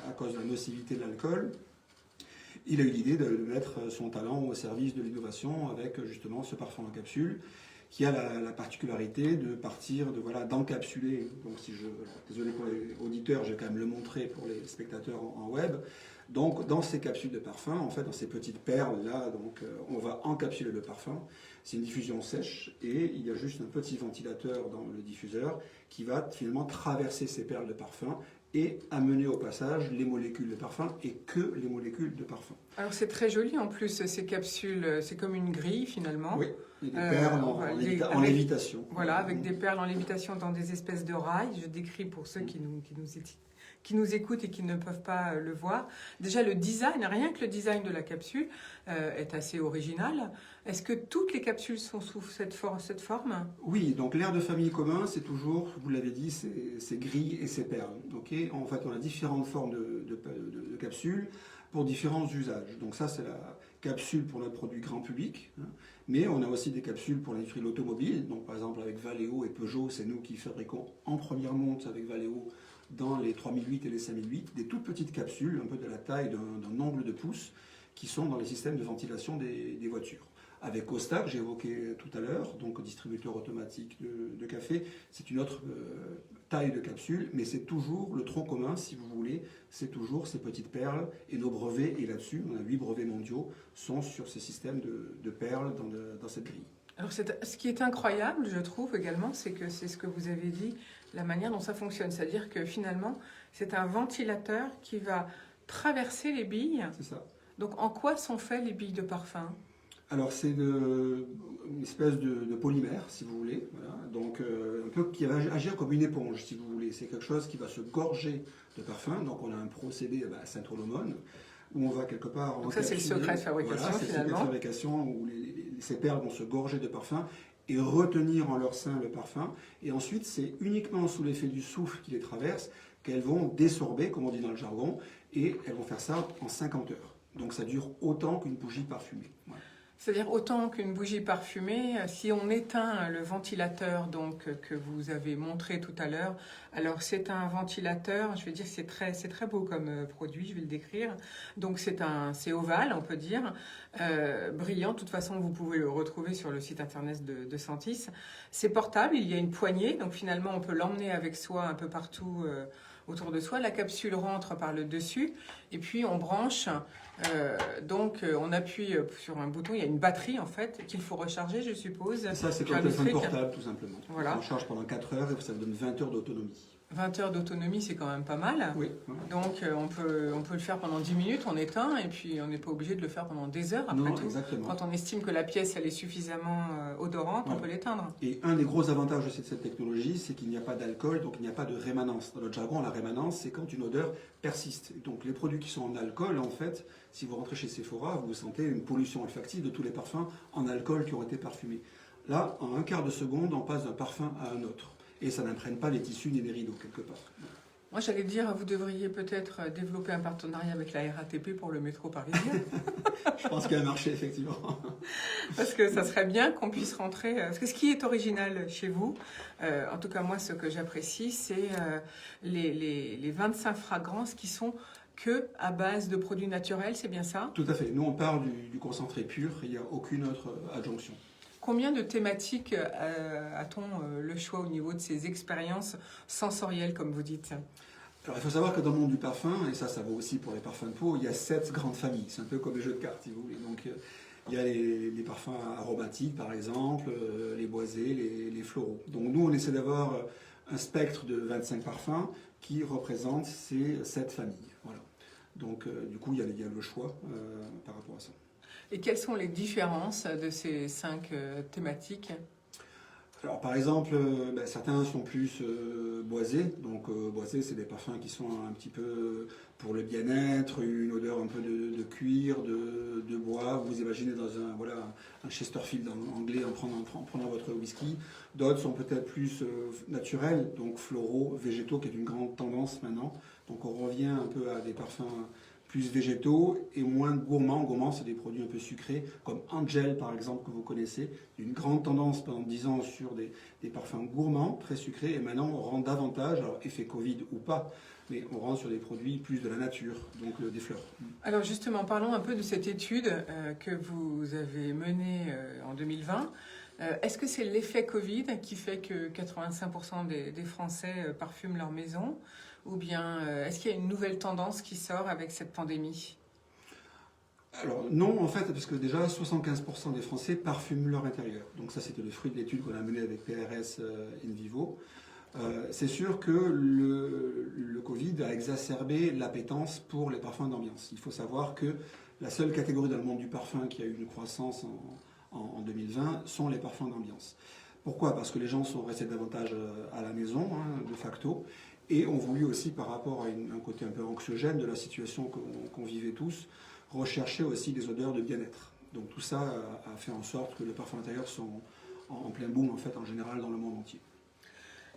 à cause de la nocivité de l'alcool, il a eu l'idée de mettre son talent au service de l'innovation avec justement ce parfum en capsule, qui a la particularité de partir d'encapsuler. Donc désolé pour les auditeurs, je vais quand même le montrer pour les spectateurs en web. Donc dans ces capsules de parfum, en fait dans ces petites perles là, donc on va encapsuler le parfum. C'est une diffusion sèche et il y a juste un petit ventilateur dans le diffuseur qui va finalement traverser ces perles de parfum et amener au passage les molécules de parfum et que les molécules de parfum. Alors c'est très joli en plus, ces capsules, c'est comme une grille finalement. Oui, et des perles en lévitation. Voilà, avec des perles en lévitation dans des espèces de rails. Je décris pour ceux qui nous écoutent et qui ne peuvent pas le voir. Déjà le design, rien que le design de la capsule est assez original. Est-ce que toutes les capsules sont sous cette forme? Oui, donc l'air de famille commun, c'est toujours, vous l'avez dit, c'est gris et c'est perles. Okay, en fait, on a différentes formes de capsules pour différents usages. Donc ça, c'est la capsule pour notre produit grand public, hein. Mais on a aussi des capsules pour l'industrie de l'automobile. Donc par exemple avec Valeo et Peugeot, c'est nous qui fabriquons en première monte avec Valeo dans les 3008 et les 5008, des toutes petites capsules, un peu de la taille d'un ongle de pouce, qui sont dans les systèmes de ventilation des voitures. Avec Costa, que j'ai évoqué tout à l'heure, donc distributeur automatique de café, c'est une autre taille de capsule, mais c'est toujours le tronc commun, si vous voulez, c'est toujours ces petites perles, et nos brevets, et là-dessus, on a 8 brevets mondiaux, sont sur ces systèmes de perles dans cette grille. Alors ce qui est incroyable, je trouve également, c'est que c'est ce que vous avez dit, la manière dont ça fonctionne. C'est-à-dire que finalement, c'est un ventilateur qui va traverser les billes. C'est ça. Donc en quoi sont faites les billes de parfum? Alors c'est une espèce de polymère, si vous voulez, voilà. Donc un peu qui va agir comme une éponge, si vous voulez. C'est quelque chose qui va se gorger de parfum. Donc on a un procédé à Saint-Olomone où on va quelque part... Donc ça c'est le secret de fabrication, voilà, c'est finalement. le secret de fabrication où ces perles vont se gorger de parfum et retenir en leur sein le parfum. Et ensuite c'est uniquement sous l'effet du souffle qui les traverse qu'elles vont désorber, comme on dit dans le jargon, et elles vont faire ça en 50 heures. Donc ça dure autant qu'une bougie parfumée. Voilà. C'est-à-dire autant qu'une bougie parfumée, si on éteint le ventilateur donc, que vous avez montré tout à l'heure, alors c'est un ventilateur, je vais dire c'est très beau comme produit, je vais le décrire. Donc c'est ovale, on peut dire, brillant. De toute façon, vous pouvez le retrouver sur le site internet de Sentis. C'est portable, il y a une poignée, donc finalement on peut l'emmener avec soi un peu partout autour de soi. La capsule rentre par le dessus et puis on branche. On appuie sur un bouton, il y a une batterie en fait qu'il faut recharger, je suppose. Ça, c'est comme un téléphone portable tout simplement. Voilà. On charge pendant 4 heures et ça vous donne 20 heures d'autonomie. 20 heures d'autonomie, c'est quand même pas mal. Oui. Donc on peut le faire pendant 10 minutes, on éteint, et puis on n'est pas obligé de le faire pendant des heures après tout. Exactement. Quand on estime que la pièce elle est suffisamment odorante, on peut l'éteindre. Et un des gros avantages de cette technologie, c'est qu'il n'y a pas d'alcool, donc il n'y a pas de rémanence. Dans notre jargon, la rémanence, c'est quand une odeur persiste. Donc les produits qui sont en alcool, en fait, si vous rentrez chez Sephora, vous sentez une pollution olfactive de tous les parfums en alcool qui ont été parfumés. Là, en un quart de seconde, on passe d'un parfum à un autre. Et ça n'imprègne pas les tissus ni les rideaux, quelque part. Moi, j'allais dire, vous devriez peut-être développer un partenariat avec la RATP pour le métro parisien. Je pense qu'il y a un marché, effectivement. Parce que ça serait bien qu'on puisse rentrer... Parce que ce qui est original chez vous, en tout cas moi, ce que j'apprécie, c'est les 25 fragrances qui sont que à base de produits naturels, c'est bien ça? Tout à fait. Nous, on part du concentré pur, il n'y a aucune autre adjonction. Combien de thématiques a-t-on le choix au niveau de ces expériences sensorielles, comme vous dites? Alors, il faut savoir que dans le monde du parfum, et ça vaut aussi pour les parfums de peau, il y a 7 grandes familles. C'est un peu comme les jeux de cartes, si vous voulez. Donc, il y a les parfums aromatiques, par exemple, les boisés, les floraux. Donc, nous, on essaie d'avoir un spectre de 25 parfums qui représente ces 7 familles. Voilà. Donc, du coup, il y a le choix par rapport à ça. Et quelles sont les différences de ces 5 thématiques? Alors, par exemple, certains sont plus boisés. Donc, boisés, c'est des parfums qui sont un petit peu pour le bien-être, une odeur un peu de cuir, de bois. Vous imaginez dans un Chesterfield anglais en prenant votre whisky. D'autres sont peut-être plus naturels, donc floraux, végétaux, qui est une grande tendance maintenant. Donc, on revient un peu à des parfums plus végétaux et moins gourmands. Gourmands, c'est des produits un peu sucrés, comme Angel par exemple, que vous connaissez. Une grande tendance pendant 10 ans sur des parfums gourmands, très sucrés, et maintenant on rend davantage, alors effet Covid ou pas, mais on rend sur des produits plus de la nature, donc des fleurs. Alors justement, parlons un peu de cette étude que vous avez menée en 2020. Est-ce que c'est l'effet Covid qui fait que 85% des Français parfument leur maison? Ou bien est-ce qu'il y a une nouvelle tendance qui sort avec cette pandémie? Alors non, en fait, parce que déjà 75% des Français parfument leur intérieur. Donc ça, c'était le fruit de l'étude qu'on a menée avec PRS in vivo. C'est sûr que le Covid a exacerbé l'appétence pour les parfums d'ambiance. Il faut savoir que la seule catégorie dans le monde du parfum qui a eu une croissance en 2020 sont les parfums d'ambiance. Pourquoi? Parce que les gens sont restés davantage à la maison, de facto, et ont voulu aussi, par rapport à un côté un peu anxiogène de la situation qu'on vivait tous, rechercher aussi des odeurs de bien-être. Donc tout ça a fait en sorte que les parfums intérieurs sont en plein boom, en fait, en général, dans le monde entier.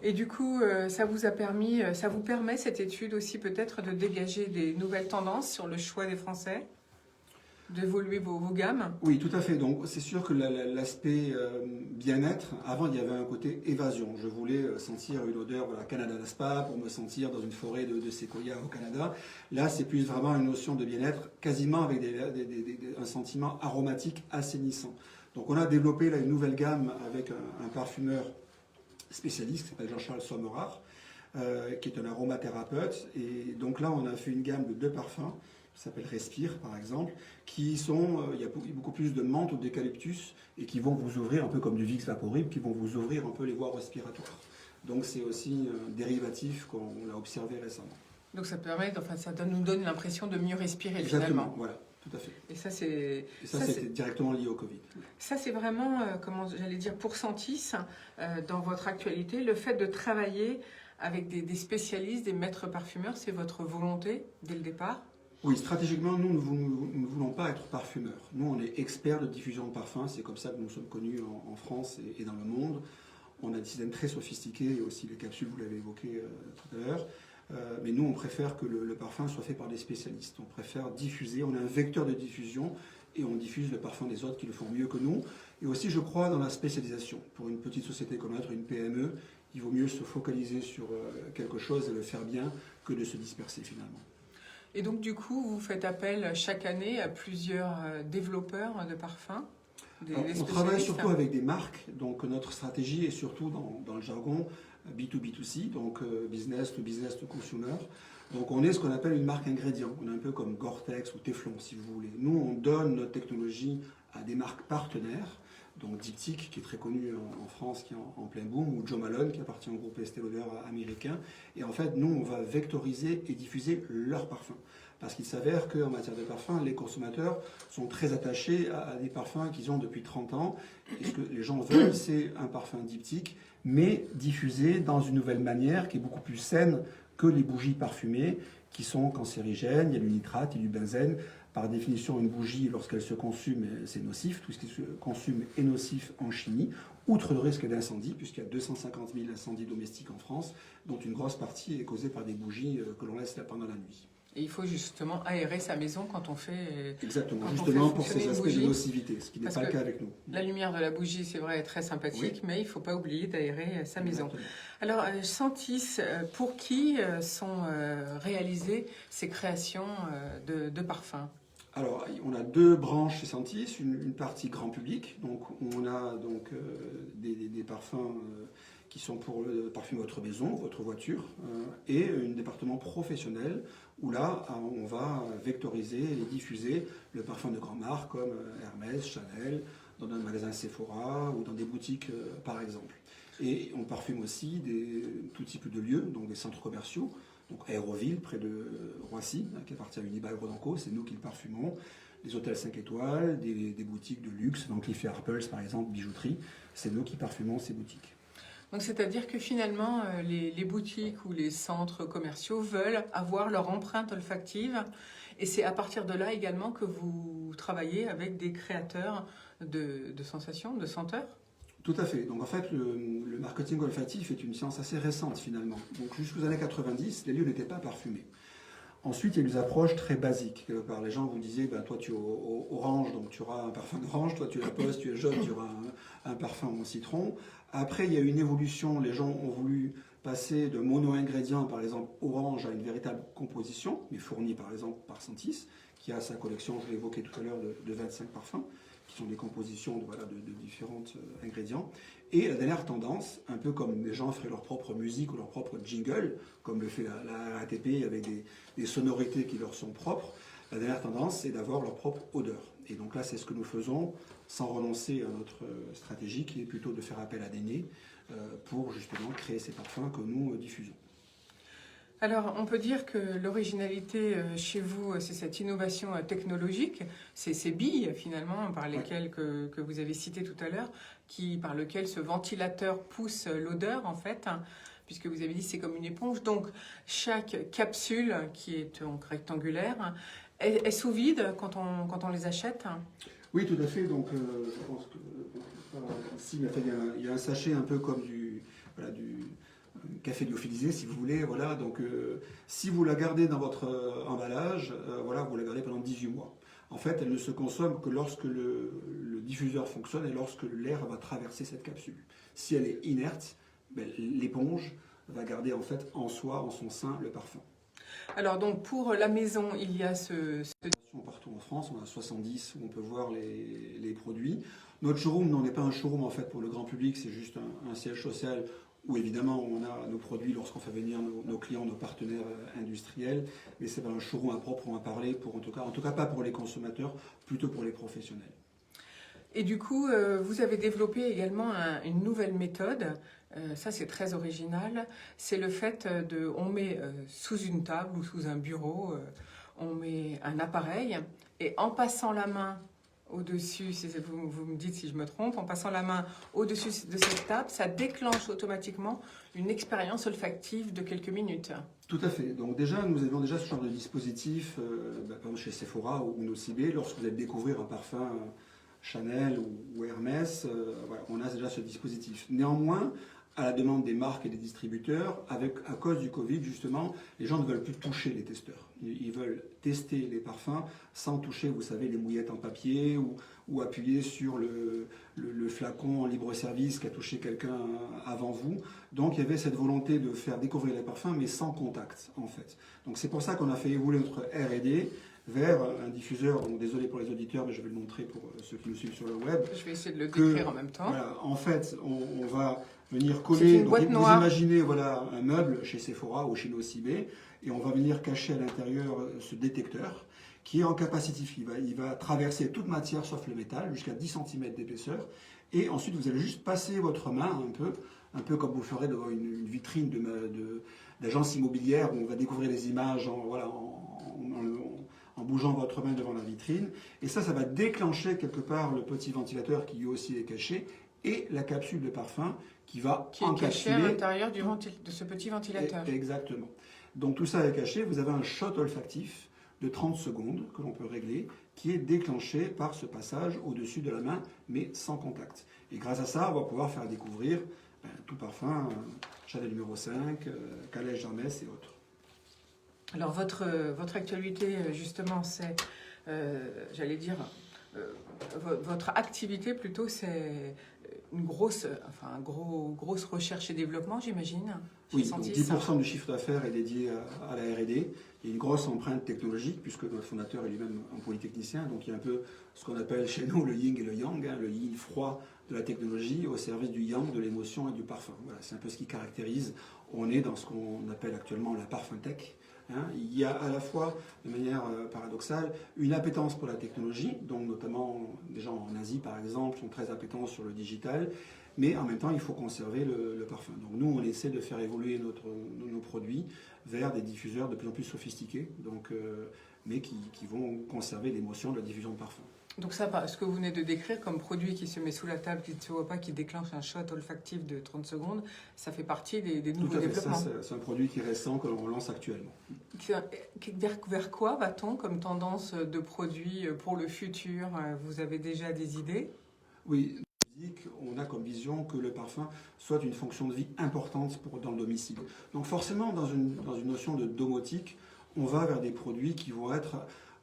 Et du coup, ça vous permet cette étude aussi peut-être de dégager des nouvelles tendances sur le choix des Français, d'évoluer vos gammes? Oui, tout à fait. Donc c'est sûr que l'aspect bien-être, avant il y avait un côté évasion. Je voulais sentir une odeur, Canada Spa, pour me sentir dans une forêt de séquoia au Canada. Là, c'est plus vraiment une notion de bien-être, quasiment avec un sentiment aromatique assainissant. Donc on a développé là une nouvelle gamme avec un parfumeur spécialiste qui s'appelle Jean-Charles Sommerard, qui est un aromathérapeute. Et donc là, on a fait une gamme de 2 parfums qui s'appelle Respire, par exemple, il y a beaucoup plus de menthe ou d'eucalyptus et qui vont vous ouvrir, un peu comme du Vicks Vaporub, qui vont vous ouvrir un peu les voies respiratoires. Donc c'est aussi un dérivatif qu'on a observé récemment. Donc ça nous donne l'impression de mieux respirer. Exactement, finalement. Voilà, tout à fait. Et ça, c'est directement lié au Covid. Ça, c'est vraiment, pour Sentis, dans votre actualité, le fait de travailler avec des spécialistes, des maîtres parfumeurs, c'est votre volonté dès le départ? Oui, stratégiquement, nous ne voulons pas être parfumeurs. Nous, on est experts de diffusion de parfums. C'est comme ça que nous sommes connus en France et dans le monde. On a des systèmes très sophistiqués et aussi les capsules, vous l'avez évoqué tout à l'heure. Mais nous, on préfère que le parfum soit fait par des spécialistes. On préfère diffuser. On est un vecteur de diffusion et on diffuse le parfum des autres qui le font mieux que nous. Et aussi, je crois dans la spécialisation. Pour une petite société comme notre, une PME, il vaut mieux se focaliser sur quelque chose et le faire bien que de se disperser finalement. Et donc, du coup, vous faites appel chaque année à plusieurs développeurs de parfums? On travaille surtout avec des marques. Donc, notre stratégie est surtout dans le jargon B2B2C, donc business to business to consumer. Donc, on est ce qu'on appelle une marque ingrédient. On est un peu comme Gore-Tex ou Teflon, si vous voulez. Nous, on donne notre technologie à des marques partenaires. Donc Diptyque, qui est très connu en France, qui est en plein boom, ou Joe Malone, qui appartient au groupe Estée Lauder américain. Et en fait, nous, on va vectoriser et diffuser leurs parfums. Parce qu'il s'avère qu'en matière de parfums, les consommateurs sont très attachés à des parfums qu'ils ont depuis 30 ans. Et ce que les gens veulent, c'est un parfum Diptyque, mais diffusé dans une nouvelle manière qui est beaucoup plus saine que les bougies parfumées, qui sont cancérigènes. Il y a du nitrate, il y a du benzène. Par définition, une bougie, lorsqu'elle se consume, c'est nocif. Tout ce qui se consume est nocif en chimie, outre le risque d'incendie, puisqu'il y a 250 000 incendies domestiques en France, dont une grosse partie est causée par des bougies que l'on laisse là pendant la nuit. Et il faut justement aérer sa maison quand on fait... Exactement, justement pour ces aspects de nocivité, ce qui n'est pas le cas avec nous. La lumière de la bougie, c'est vrai, est très sympathique, oui, mais il ne faut pas oublier d'aérer sa maison. Exactement. Alors, Sentis, pour qui sont réalisées ces créations de parfums? Alors, on a deux branches chez Sentis, une partie grand public, donc on a donc des parfums qui sont pour parfumer votre maison, votre voiture, et un département professionnel où là, on va vectoriser et diffuser le parfum de grandes marques comme Hermès, Chanel, dans un magasin Sephora ou dans des boutiques par exemple. Et on parfume aussi tout type de lieux, donc des centres commerciaux, donc Aéroville, près de Roissy, qui appartient à Unibail-Rodamco, c'est nous qui le parfumons. Les hôtels 5 étoiles, des boutiques de luxe, Van Cleef & Arpels par exemple, bijouterie, c'est nous qui parfumons ces boutiques. Donc c'est-à-dire que finalement, les boutiques ou les centres commerciaux veulent avoir leur empreinte olfactive, et c'est à partir de là également que vous travaillez avec des créateurs de sensations, de senteurs? Tout à fait. Donc en fait, le marketing olfactif est une science assez récente finalement. Donc jusqu'aux années 90, les lieux n'étaient pas parfumés. Ensuite, il y a des approches très basiques. Par les gens vous disiez, ben, toi tu es orange, donc tu auras un parfum d'orange, toi tu es la poste, tu es jaune, tu auras un parfum au citron. Après, il y a eu une évolution, les gens ont voulu passer de mono-ingrédients, par exemple orange, à une véritable composition, mais fournie par exemple par Sentis, qui a sa collection, je l'ai évoqué tout à l'heure, de 25 parfums, qui sont des compositions de différents ingrédients. Et la dernière tendance, un peu comme les gens feraient leur propre musique ou leur propre jingle, comme le fait la RATP avec des sonorités qui leur sont propres, la dernière tendance, c'est d'avoir leur propre odeur. Et donc là, c'est ce que nous faisons, sans renoncer à notre stratégie, qui est plutôt de faire appel à des nez, pour justement créer ces parfums que nous diffusons. Alors, on peut dire que l'originalité chez vous, c'est cette innovation technologique, c'est ces billes finalement par lesquelles que vous avez cité tout à l'heure, par lequel ce ventilateur pousse l'odeur en fait, puisque vous avez dit c'est comme une éponge. Donc, chaque capsule qui est donc rectangulaire est sous vide quand on les achète. Oui, tout à fait. Donc, je pense que ici, il y a un sachet un peu comme du café lyophilisé, si vous voulez. Voilà. Donc, si vous la gardez dans votre emballage, vous la gardez pendant 18 mois. En fait, elle ne se consomme que lorsque le diffuseur fonctionne et lorsque l'air va traverser cette capsule. Si elle est inerte, l'éponge va garder en fait en soi, en son sein, le parfum. Alors donc pour la maison, il y a Partout en France, on a 70 où on peut voir les produits. Notre showroom n'en est pas un showroom en fait pour le grand public, c'est juste un siège social où évidemment on a nos produits lorsqu'on fait venir nos clients, nos partenaires industriels, mais c'est pas un showroom à proprement parler, en tout cas pas pour les consommateurs, plutôt pour les professionnels. Et du coup, vous avez développé également une nouvelle méthode, ça c'est très original, c'est le fait on met sous une table ou sous un bureau, on met un appareil et en passant la main au-dessus, vous me dites si je me trompe, en passant la main au-dessus de cette table, ça déclenche automatiquement une expérience olfactive de quelques minutes. Tout à fait. Donc déjà, nous avons déjà ce genre de dispositif, par exemple chez Sephora ou Nocibé, lorsque vous allez découvrir un parfum Chanel ou Hermès, on a déjà ce dispositif. Néanmoins, à la demande des marques et des distributeurs, à cause du Covid, justement, les gens ne veulent plus toucher les testeurs. Ils veulent tester les parfums sans toucher, vous savez, les mouillettes en papier ou appuyer sur le flacon en libre-service qui a touché quelqu'un avant vous. Donc, il y avait cette volonté de faire découvrir les parfums, mais sans contact, en fait. Donc, c'est pour ça qu'on a fait évoluer notre R&D vers un diffuseur, donc désolé pour les auditeurs, mais je vais le montrer pour ceux qui nous suivent sur le web. Je vais essayer de le décrire en même temps. Voilà, en fait, on va venir coller, une boîte noire. Vous imaginez un meuble chez Sephora ou chez Nocibé, et on va venir cacher à l'intérieur ce détecteur qui est en capacitif. Il va traverser toute matière sauf le métal, jusqu'à 10 cm d'épaisseur, et ensuite vous allez juste passer votre main un peu comme vous ferez devant une vitrine d'agence immobilière où on va découvrir les images en bougeant votre main devant la vitrine. Et ça va déclencher quelque part le petit ventilateur qui lui aussi est caché et la capsule de parfum qui est cachée à l'intérieur de ce petit ventilateur. Exactement. Donc tout ça est caché. Vous avez un shot olfactif de 30 secondes que l'on peut régler qui est déclenché par ce passage au-dessus de la main mais sans contact. Et grâce à ça, on va pouvoir faire découvrir tout parfum, Chanel numéro 5, Calèche Hermès et autres. Alors votre actualité justement c'est, j'allais dire, votre activité plutôt c'est une grosse recherche et développement, j'imagine. Oui, chez donc Sentis. 10% du chiffre d'affaires est dédié à la R&D. Il y a une grosse empreinte technologique, puisque notre fondateur est lui-même un polytechnicien. Donc il y a un peu ce qu'on appelle chez nous le yin et le yang, hein, le yin froid de la technologie au service du yang, de l'émotion et du parfum. Voilà, c'est un peu ce qui caractérise. On est dans ce qu'on appelle actuellement la parfum tech. Hein. Il y a à la fois, de manière paradoxale, une appétence pour la technologie, donc notamment des gens en Asie par exemple sont très appétents sur le digital, mais en même temps il faut conserver le parfum. Donc nous on essaie de faire évoluer nos produits vers des diffuseurs de plus en plus sophistiqués, donc, mais qui vont conserver l'émotion de la diffusion de parfum. Donc ça, ce que vous venez de décrire comme produit qui se met sous la table, qui ne se voit pas, qui déclenche un shot olfactif de 30 secondes, ça fait partie des nouveaux Tout à fait, développements. ça, c'est un produit qui est récent, que l'on lance actuellement. Vers quoi va-t-on comme tendance de produits pour le futur? Vous avez déjà des idées? Oui, on a comme vision que le parfum soit une fonction de vie importante dans le domicile. Donc forcément, dans une notion de domotique, on va vers des produits qui vont être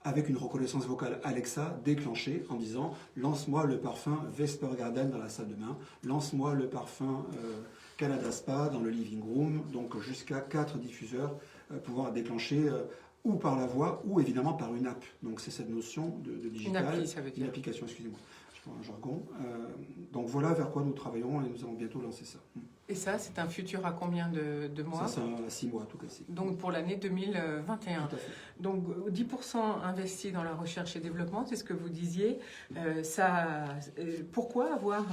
avec une reconnaissance vocale Alexa déclenchée en disant « lance-moi le parfum Vesper Garden dans la salle de bain, lance-moi le parfum Canada Spa dans le living room », donc jusqu'à 4 diffuseurs pouvoir déclencher ou par la voix ou évidemment par une app. Donc c'est cette notion de digital. Une appli, ça veut dire. Une application, excusez-moi. Un jargon. Donc voilà vers quoi nous travaillons et nous allons bientôt lancer ça. Et ça, c'est un futur à combien de mois? Ça, c'est à 6 mois tout cas. Donc pour l'année 2021. Tout à fait. Donc 10% investi dans la recherche et développement, c'est ce que vous disiez. Pourquoi avoir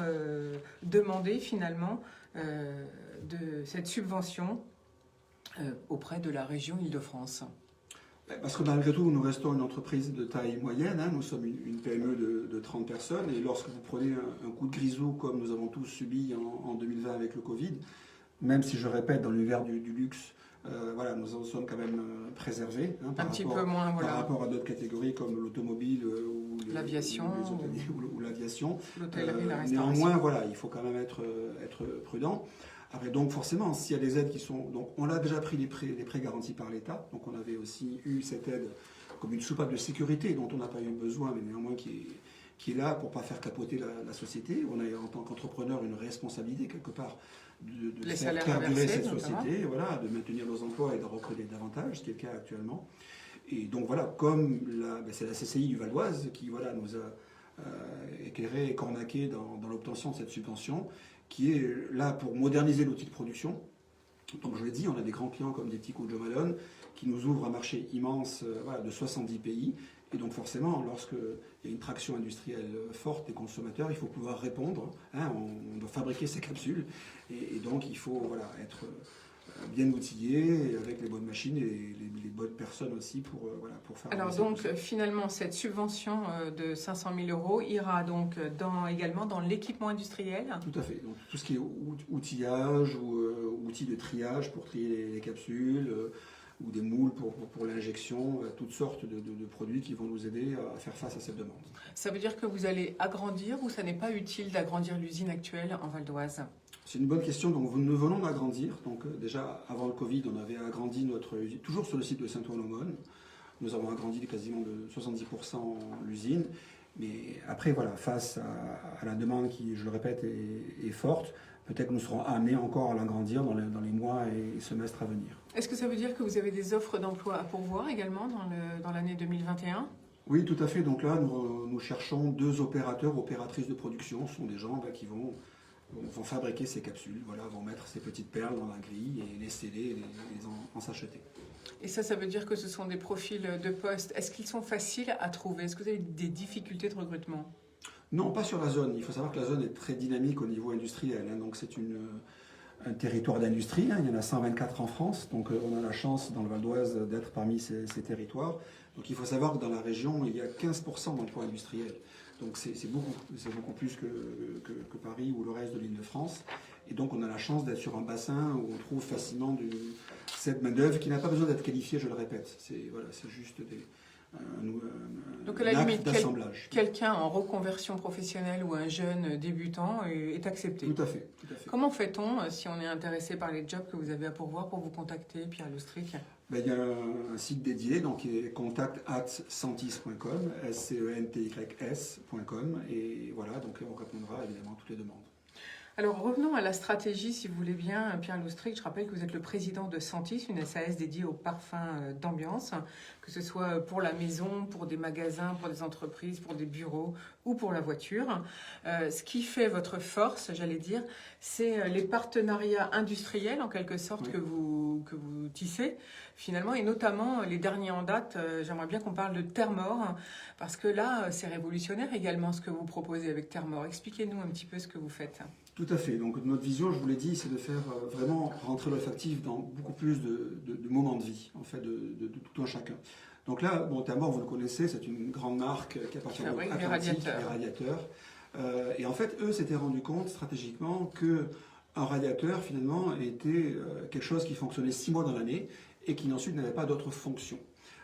demandé finalement de cette subvention auprès de la région Île-de-France? Parce que malgré tout, nous restons une entreprise de taille moyenne. Hein. Nous sommes une PME de 30 personnes. Et lorsque vous prenez un coup de grisou, comme nous avons tous subi en 2020 avec le Covid, même si je répète, dans l'univers du luxe, voilà, nous en sommes quand même préservés. Hein, un petit peu moins, voilà. Par rapport à d'autres catégories comme l'automobile ou l'aviation. Ou l'aviation. L'hôtellerie, la restauration. Néanmoins, voilà, il faut quand même être prudent. Après, donc forcément, s'il y a des aides qui sont... Donc on a déjà pris les prêts garantis par l'État, donc on avait aussi eu cette aide comme une soupape de sécurité dont on n'a pas eu besoin, mais néanmoins qui est là pour ne pas faire capoter la société. On a en tant qu'entrepreneur une responsabilité quelque part de faire perdurer cette société, voilà, de maintenir nos emplois et de recruter davantage, ce qui est le cas actuellement. Et donc voilà, comme c'est la CCI du Val d'Oise qui voilà, nous a éclairé et cornaqué dans l'obtention de cette subvention, qui est là pour moderniser l'outil de production. Donc je l'ai dit, on a des grands clients comme des petits coups de Joe Malone qui nous ouvrent un marché immense voilà, de 70 pays. Et donc forcément, lorsqu'il y a une traction industrielle forte des consommateurs, il faut pouvoir répondre. Hein, on doit fabriquer ces capsules. Et donc il faut voilà, être bien outillé, avec les bonnes machines et les bonnes personnes aussi pour faire... Alors donc finalement, cette subvention de 500 000 euros ira donc également dans l'équipement industriel? Tout à fait. Donc tout ce qui est outillage ou outils de triage pour trier les capsules, ou des moules pour l'injection, toutes sortes de produits qui vont nous aider à faire face à cette demande. Ça veut dire que vous allez agrandir ou ça n'est pas utile d'agrandir l'usine actuelle en Val d'Oise? C'est une bonne question. Donc, nous venons d'agrandir. Donc, déjà, avant le Covid, on avait agrandi notre usine, toujours sur le site de Saint-Ouen-l'Aumône. Nous avons agrandi quasiment de 70% l'usine. Mais après, voilà, face à la demande qui, je le répète, est forte, peut-être que nous serons amenés encore à l'agrandir dans les mois et semestres à venir. Est-ce que ça veut dire que vous avez des offres d'emploi à pourvoir également dans l'année 2021? Oui, tout à fait. Donc là, nous cherchons 2 opératrices de production. Ce sont des gens qui vont fabriquer ces capsules, voilà, vont mettre ces petites perles dans la grille et les sceller et les en s'acheter. Et ça veut dire que ce sont des profils de poste. Est-ce qu'ils sont faciles à trouver? Est-ce que vous avez des difficultés de recrutement? Non, pas sur la zone. Il faut savoir que la zone est très dynamique au niveau industriel. Hein, donc c'est un territoire d'industrie. Hein, il y en a 124 en France. Donc on a la chance dans le Val d'Oise d'être parmi ces territoires. Donc il faut savoir que dans la région, il y a 15% d'emplois industriels. Donc c'est beaucoup plus que Paris ou le reste de l'Île-de-France. Et donc on a la chance d'être sur un bassin où on trouve facilement cette main-d'œuvre qui n'a pas besoin d'être qualifiée, je le répète. C'est juste donc à la limite, quelqu'un en reconversion professionnelle ou un jeune débutant est accepté. Tout à fait. Comment fait-on si on est intéressé par les jobs que vous avez à pourvoir pour vous contacter, Pierre Lustric? Il y a un site dédié, donc qui est contact@sentis.com, SCENTYS.com, et voilà, donc on répondra évidemment à toutes les demandes. Alors revenons à la stratégie, si vous voulez bien, Pierre Loustric. Je rappelle que vous êtes le président de Sentis, une SAS dédiée aux parfums d'ambiance, que ce soit pour la maison, pour des magasins, pour des entreprises, pour des bureaux ou pour la voiture. Ce qui fait votre force, j'allais dire, c'est les partenariats industriels, en quelque sorte, Oui. que vous tissez, finalement, et notamment les derniers en date. J'aimerais bien qu'on parle de Thermor, parce que là, c'est révolutionnaire également ce que vous proposez avec Thermor. Expliquez-nous un petit peu ce que vous faites. Tout à fait. Donc notre vision, je vous l'ai dit, c'est de faire vraiment rentrer l'olfactif dans beaucoup plus de moments de vie, en fait, de tout un chacun. Donc là, bon, Thermor, vous le connaissez, c'est une grande marque qui appartient au Fabrique des Atlantique, radiateurs. des radiateurs. Et en fait, eux s'étaient rendus compte stratégiquement que un radiateur, finalement, était quelque chose qui fonctionnait 6 mois dans l'année et qui ensuite n'avait pas d'autres fonctions.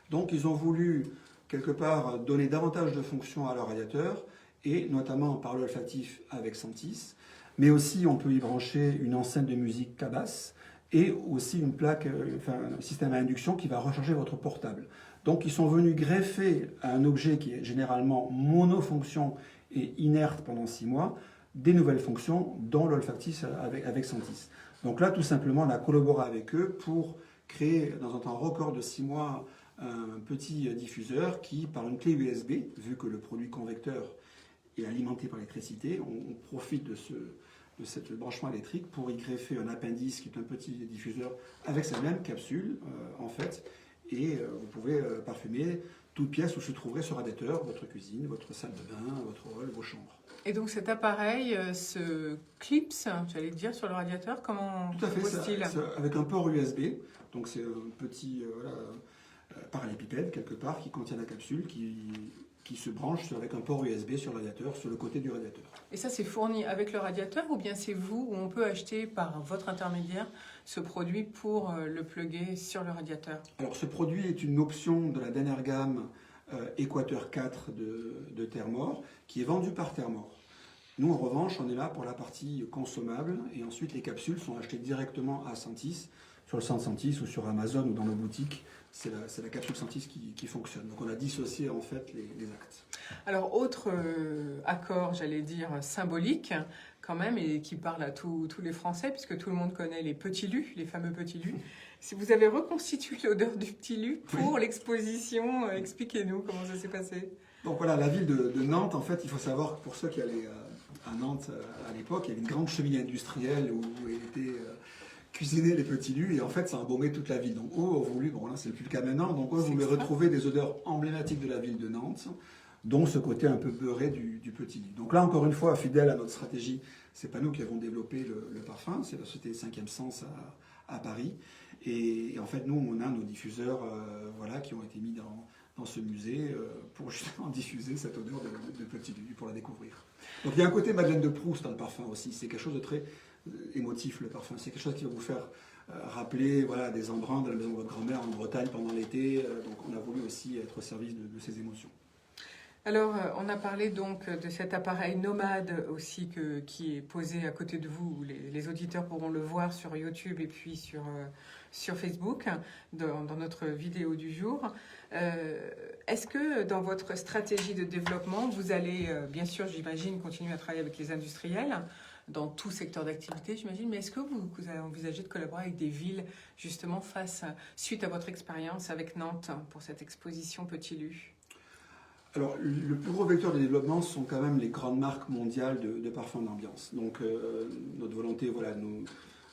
Donc ils ont voulu, quelque part, donner davantage de fonctions à leur radiateur, et notamment par l'olfactif avec Sentis. Mais aussi, on peut y brancher une enceinte de musique Cabas et aussi une plaque, un système à induction qui va recharger votre portable. Donc, ils sont venus greffer à un objet qui est généralement monofonction et inerte pendant 6 mois, des nouvelles fonctions, dont l'olfactif avec Sentis. Donc là, tout simplement, on a collaboré avec eux pour créer, dans un temps record de 6 mois, un petit diffuseur qui, par une clé USB, vu que le produit convecteur est alimenté par l'électricité, on profite de cette branchement électrique pour y greffer un appendice qui est un petit diffuseur avec sa même capsule, en fait, et vous pouvez parfumer toute pièce où se trouverait ce radiateur, votre cuisine, votre salle de bain, votre hall, vos chambres. Et donc cet appareil se clipse, j'allais dire, sur le radiateur. Comment Tout à fait, pose-t-il ? avec un port USB, donc c'est un petit parallépipède quelque part qui contient la capsule qui se branche avec un port USB sur le radiateur, sur le côté du radiateur. Et ça, c'est fourni avec le radiateur ou bien c'est vous, où on peut acheter par votre intermédiaire ce produit pour le plugger sur le radiateur ? Alors ce produit est une option de la dernière gamme Équateur 4 de Thermor, qui est vendue par Thermor. Nous, en revanche, on est là pour la partie consommable, et ensuite les capsules sont achetées directement à Sentis, sur le centre Sentis ou sur Amazon ou dans nos boutiques. C'est la capsule Sentis qui fonctionne. Donc on a dissocié en fait les actes. Alors, autre accord, j'allais dire, symbolique, quand même, et qui parle à tous les Français, puisque tout le monde connaît les petits lus, les fameux petits lus. Si vous avez reconstitué l'odeur du petit lu pour l'exposition, expliquez-nous comment ça s'est passé. Donc voilà, la ville de Nantes, en fait, il faut savoir que pour ceux qui allaient à Nantes à l'époque, il y avait une grande cheminée industrielle où étaient cuisinés les petits lus, et en fait, ça embaumait toute la ville. Donc, eux ont voulu, bon là, c'est plus le cas maintenant, donc eux voulaient retrouver des odeurs emblématiques de la ville de Nantes, dont ce côté un peu beurré du petit lit. Donc là, encore une fois, fidèle à notre stratégie, c'est pas nous qui avons développé le parfum, c'est la société 5e Sens à Paris. Et en fait, nous, on a nos diffuseurs qui ont été mis dans ce musée pour justement diffuser cette odeur de petit lit, pour la découvrir. Donc il y a un côté Madeleine de Proust dans le parfum aussi, c'est quelque chose de très émotif, le parfum. C'est quelque chose qui va vous faire rappeler des embruns de la maison de votre grand-mère en Bretagne pendant l'été. Donc on a voulu aussi être au service de ces émotions. Alors, on a parlé donc de cet appareil nomade aussi qui est posé à côté de vous. Les auditeurs pourront le voir sur YouTube et puis sur Facebook, dans notre vidéo du jour. Est-ce que dans votre stratégie de développement, vous allez, bien sûr, j'imagine, continuer à travailler avec les industriels dans tout secteur d'activité, j'imagine, mais est-ce que vous avez envisagé de collaborer avec des villes, justement, suite à votre expérience avec Nantes, pour cette exposition Petit Lu ? Alors, le plus gros vecteur de développement sont quand même les grandes marques mondiales de parfums d'ambiance. Donc, notre volonté,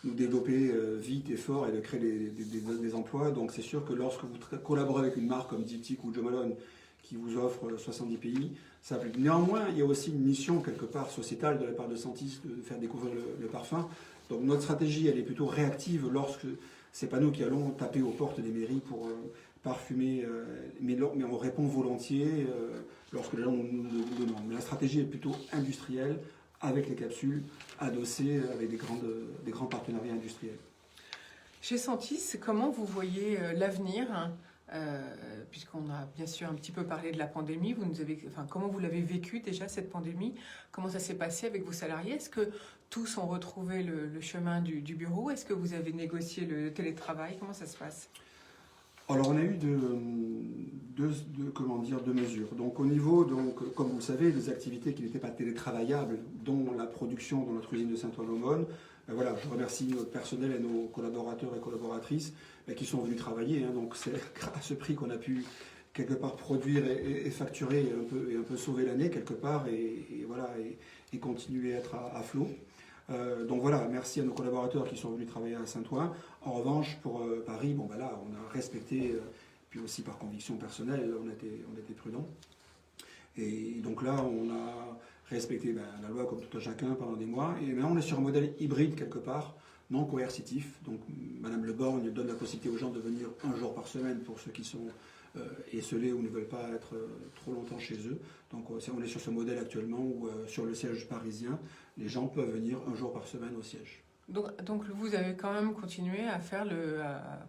nous développer vite et fort et de créer des emplois. Donc, c'est sûr que lorsque vous collaborez avec une marque comme Diptyque ou Jo Malone, qui vous offre 70 pays, ça applique. Néanmoins, il y a aussi une mission quelque part sociétale de la part de Sentis de faire découvrir le parfum. Donc, notre stratégie, elle est plutôt réactive lorsque c'est pas nous qui allons taper aux portes des mairies pour parfumer, mais on répond volontiers lorsque les gens nous demandent. Mais la stratégie est plutôt industrielle, avec les capsules adossées avec des grands partenariats industriels. Chez Sentis, comment vous voyez l'avenir, puisqu'on a bien sûr un petit peu parlé de la pandémie, comment vous l'avez vécu déjà cette pandémie? Comment ça s'est passé avec vos salariés? Est-ce que tous ont retrouvé le chemin du bureau? Est-ce que vous avez négocié le télétravail? Comment ça se passe? Alors, on a eu deux mesures. Donc, au niveau, comme vous le savez, des activités qui n'étaient pas télétravaillables, dont la production dans notre usine de Saint-Ouen-l'Aumône, voilà, je remercie notre personnel et nos collaborateurs et collaboratrices qui sont venus travailler. Hein. Donc, c'est à ce prix qu'on a pu quelque part produire et facturer et un peu sauver l'année quelque part et continuer à être à flot. Donc voilà, merci à nos collaborateurs qui sont venus travailler à Saint-Ouen. En revanche, pour Paris, bon, là, on a respecté, puis aussi par conviction personnelle, on était prudents. Et donc là, on a respecté la loi comme tout un chacun pendant des mois. Et maintenant, on est sur un modèle hybride quelque part, non coercitif. Donc Madame Le Borgne donne la possibilité aux gens de venir un jour par semaine pour ceux qui sont esselés ou ne veulent pas être trop longtemps chez eux. Donc on est sur ce modèle actuellement où sur le siège parisien, les gens peuvent venir un jour par semaine au siège. Donc vous avez quand même continué à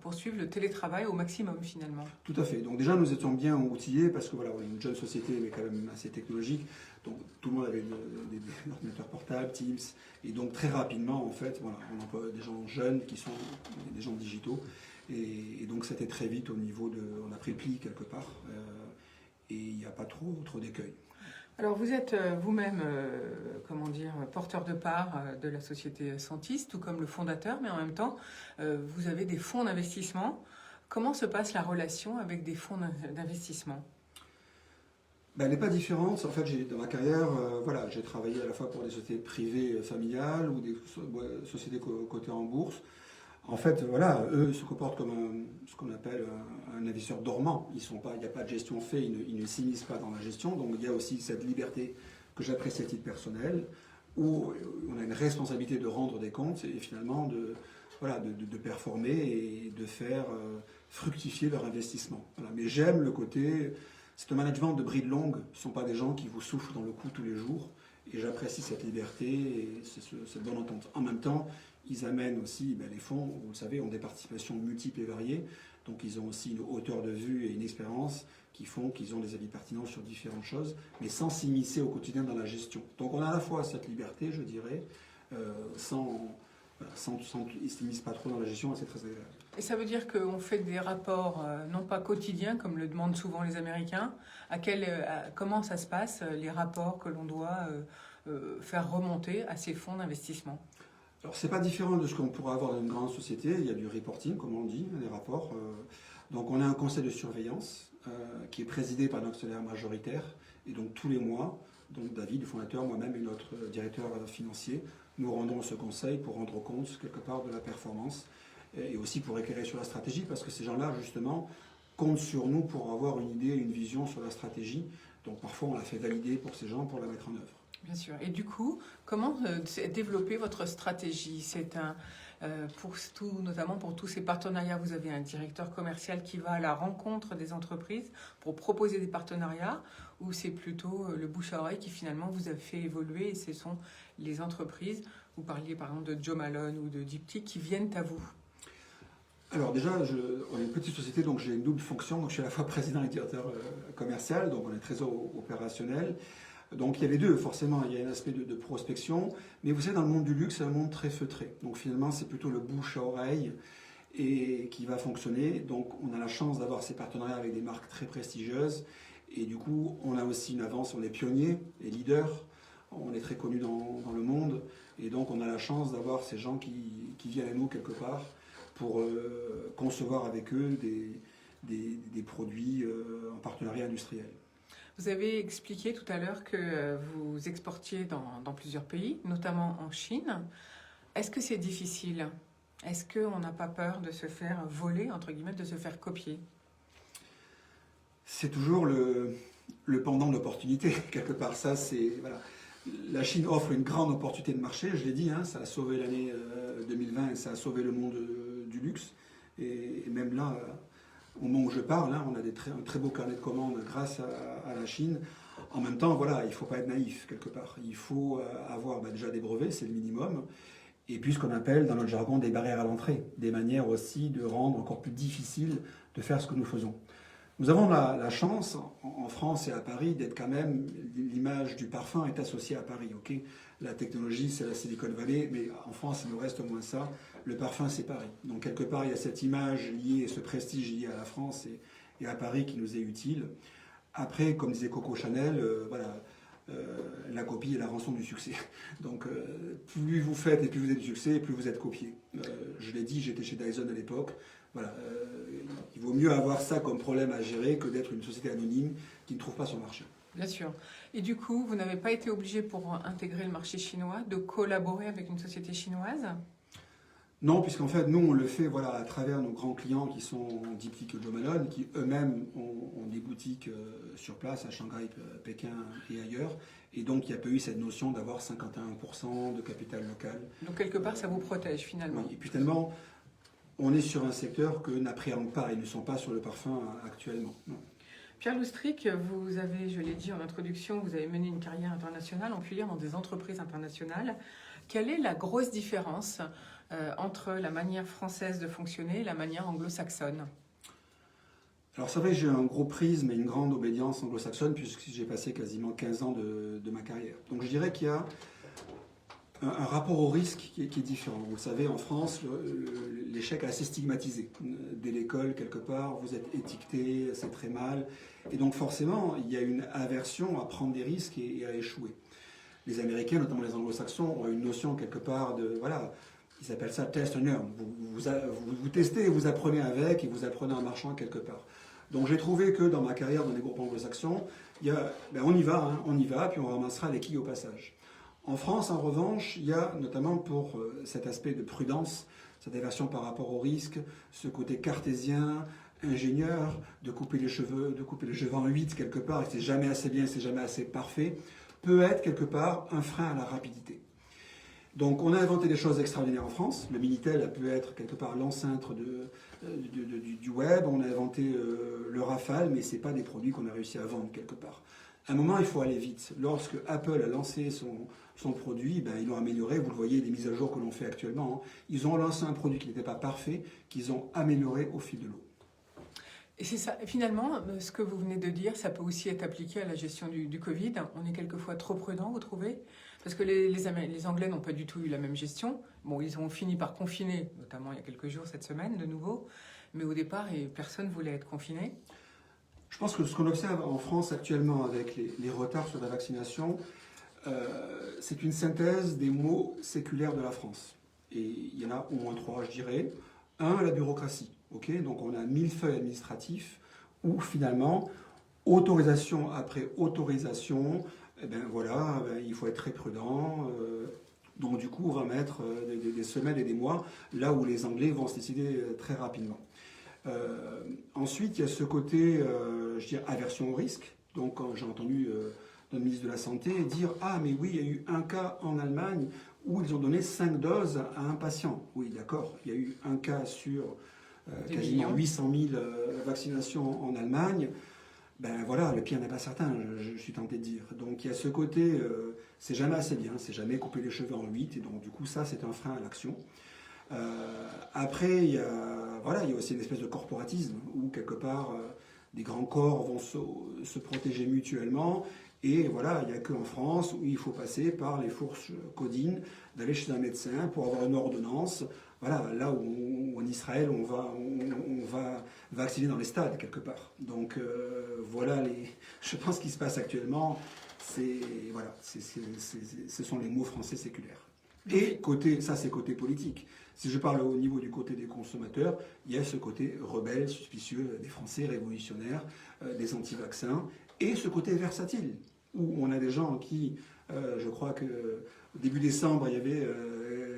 poursuivre le télétravail au maximum finalement. Tout à fait. Donc déjà nous étions bien outillés parce que voilà, on est une jeune société mais quand même assez technologique. Donc tout le monde avait des ordinateurs portables, Teams, et donc très rapidement en fait, voilà, on emploie des gens jeunes qui sont des gens digitaux. Et donc c'était très vite au niveau on a pris le pli quelque part et il n'y a pas trop d'écueil. Alors vous êtes vous-même, porteur de part de la société Sentis, tout comme le fondateur, mais en même temps, vous avez des fonds d'investissement. Comment se passe la relation avec des fonds d'investissement ? Elle n'est pas différente. En fait, dans ma carrière, j'ai travaillé à la fois pour des sociétés privées familiales ou des sociétés cotées en bourse. En fait, voilà, eux se comportent comme ce qu'on appelle un investisseur dormant. Il n'y a pas de gestion faite, ils ne s'immiscent pas dans la gestion. Donc il y a aussi cette liberté que j'apprécie à titre personnel, où on a une responsabilité de rendre des comptes et finalement de performer et de faire fructifier leur investissement. Voilà. Mais j'aime le côté, c'est un management de bride longue, ce ne sont pas des gens qui vous soufflent dans le cou tous les jours. Et j'apprécie cette liberté et cette bonne entente. En même temps, ils amènent aussi, les fonds, vous le savez, ont des participations multiples et variées. Donc ils ont aussi une hauteur de vue et une expérience qui font qu'ils ont des avis pertinents sur différentes choses, mais sans s'immiscer au quotidien dans la gestion. Donc on a à la fois cette liberté, je dirais, ils ne s'immiscent pas trop dans la gestion, et c'est très agréable. Et ça veut dire qu'on fait des rapports, non pas quotidiens, comme le demandent souvent les Américains. Comment ça se passe, les rapports que l'on doit faire remonter à ces fonds d'investissement ? Alors, c'est pas différent de ce qu'on pourrait avoir dans une grande société. Il y a du reporting, comme on dit, des rapports. Donc, on a un conseil de surveillance qui est présidé par un actionnaire majoritaire. Et donc, tous les mois, donc David, le fondateur, moi-même et notre directeur financier, nous rendons ce conseil pour rendre compte, quelque part, de la performance et aussi pour éclairer sur la stratégie, parce que ces gens-là, justement, comptent sur nous pour avoir une idée, une vision sur la stratégie. Donc, parfois, on la fait valider pour ces gens pour la mettre en œuvre. Bien sûr. Et du coup, comment développer votre stratégie ? Notamment pour tous ces partenariats, vous avez un directeur commercial qui va à la rencontre des entreprises pour proposer des partenariats, ou c'est plutôt le bouche à oreille qui finalement vous a fait évoluer et ce sont les entreprises, vous parliez par exemple de Joe Malone ou de Diptyque, qui viennent à vous ? Alors déjà, on est une petite société, donc j'ai une double fonction. Donc je suis à la fois président et directeur commercial, donc on est très opérationnel. Donc il y a les deux, forcément, il y a un aspect de prospection, mais vous savez, dans le monde du luxe, c'est un monde très feutré. Donc finalement, c'est plutôt le bouche à oreille qui va fonctionner. Donc on a la chance d'avoir ces partenariats avec des marques très prestigieuses, et du coup, on a aussi une avance, on est pionniers et leaders, on est très connus dans le monde, et donc on a la chance d'avoir ces gens qui viennent à nous quelque part pour concevoir avec eux des produits en partenariat industriel. Vous avez expliqué tout à l'heure que vous exportiez dans plusieurs pays, notamment en Chine. Est-ce que c'est difficile ? Est-ce qu'on n'a pas peur de se faire voler, entre guillemets, de se faire copier ? C'est toujours le pendant de l'opportunité, quelque part. Ça, voilà. La Chine offre une grande opportunité de marché, je l'ai dit, ça a sauvé l'année 2020 et ça a sauvé le monde du luxe. Et même là, au moment où je parle, on a un très beau carnet de commandes grâce à la Chine. En même temps, voilà, il ne faut pas être naïf quelque part. Il faut avoir déjà des brevets, c'est le minimum. Et puis ce qu'on appelle dans notre jargon des barrières à l'entrée, des manières aussi de rendre encore plus difficile de faire ce que nous faisons. Nous avons la chance, en France et à Paris, d'être quand même, l'image du parfum est associée à Paris, ok? La technologie, c'est la Silicon Valley, mais en France, il nous reste au moins ça. Le parfum, c'est Paris. Donc, quelque part, il y a cette image liée, ce prestige lié à la France et à Paris qui nous est utile. Après, comme disait Coco Chanel, voilà, la copie est la rançon du succès. Donc, plus vous faites et plus vous êtes du succès, plus vous êtes copié. Je l'ai dit, j'étais chez Dyson à l'époque. Voilà, il vaut mieux avoir ça comme problème à gérer que d'être une société anonyme qui ne trouve pas son marché. Bien sûr. Et du coup, vous n'avez pas été obligé pour intégrer le marché chinois de collaborer avec une société chinoise? Non, puisqu'en fait, nous, on le fait voilà, à travers nos grands clients qui sont Diptyque et Jo Malone, qui eux-mêmes ont des boutiques sur place, à Shanghai, Pékin et ailleurs. Et donc, il n'y a pas eu cette notion d'avoir 51% de capital local. Donc, quelque part, ça vous protège finalement. Oui, et puis tellement, on est sur un secteur que n'appréhendent pas, ils ne sont pas sur le parfum actuellement. Non. Pierre Loustric, vous avez, je l'ai dit en introduction, vous avez mené une carrière internationale, on peut dire dans des entreprises internationales. Quelle est la grosse différence entre la manière française de fonctionner et la manière anglo-saxonne? Alors c'est vrai que j'ai un gros prisme et une grande obédience anglo-saxonne puisque j'ai passé quasiment 15 ans de ma carrière. Donc je dirais qu'il y a un rapport au risque qui est différent. Vous le savez, en France, l'échec est assez stigmatisé. Dès l'école, quelque part, vous êtes étiqueté, c'est très mal. Et donc forcément, il y a une aversion à prendre des risques et à échouer. Les Américains, notamment les Anglo-Saxons, ont une notion quelque part de... Voilà, ils appellent ça test and learn. Vous testez et vous apprenez avec, et vous apprenez en marchant quelque part. Donc j'ai trouvé que dans ma carrière dans les groupes anglo-saxons, on y va, puis on ramassera les quilles au passage. En France, en revanche, il y a notamment pour cet aspect de prudence, cette aversion par rapport au risque, ce côté cartésien, ingénieur, de couper les cheveux en 8 quelque part, et c'est jamais assez bien, c'est jamais assez parfait, peut être quelque part un frein à la rapidité. Donc on a inventé des choses extraordinaires en France. Le Minitel a pu être quelque part l'ancêtre du web. On a inventé le Rafale, mais ce n'est pas des produits qu'on a réussi à vendre quelque part. À un moment, il faut aller vite. Lorsque Apple a lancé son produit, ils l'ont amélioré. Vous le voyez, les mises à jour que l'on fait actuellement. Ils ont lancé un produit qui n'était pas parfait, qu'ils ont amélioré au fil de l'eau. Et c'est ça. Et finalement, ce que vous venez de dire, ça peut aussi être appliqué à la gestion du Covid. On est quelquefois trop prudent, vous trouvez? Parce que les Anglais n'ont pas du tout eu la même gestion. Bon, ils ont fini par confiner, notamment il y a quelques jours, cette semaine, de nouveau. Mais au départ, personne ne voulait être confiné. Je pense que ce qu'on observe en France actuellement avec les retards sur la vaccination, c'est une synthèse des maux séculaires de la France. Et il y en a au moins 3, je dirais. 1, la bureaucratie. Okay, donc on a 1000 feuilles administratifs où finalement, autorisation après autorisation, il faut être très prudent. Donc du coup, on va mettre des semaines et des mois là où les Anglais vont se décider très rapidement. Ensuite, il y a ce côté, je dirais, aversion au risque. Donc quand j'ai entendu notre ministre de la Santé dire « Ah mais oui, il y a eu un cas en Allemagne où ils ont donné 5 doses à un patient. » Oui, d'accord, il y a eu un cas sur... quasiment 800 000 vaccinations en Allemagne, le pire n'est pas certain, je suis tenté de dire. Donc il y a ce côté, c'est jamais assez bien, c'est jamais couper les cheveux en 8, et donc du coup ça c'est un frein à l'action. Après, il y a aussi une espèce de corporatisme, où quelque part des grands corps vont se protéger mutuellement, et voilà, il n'y a qu'en France où il faut passer par les fourches codines, d'aller chez un médecin pour avoir une ordonnance. Voilà, là où en Israël, on va vacciner dans les stades, quelque part. Donc, je pense ce qui se passe actuellement, ce sont les mots français séculaires. Et c'est côté politique. Si je parle au niveau du côté des consommateurs, il y a ce côté rebelle, suspicieux des Français, révolutionnaires, des anti-vaccins, et ce côté versatile, où on a des gens qui, je crois que au début décembre, il y avait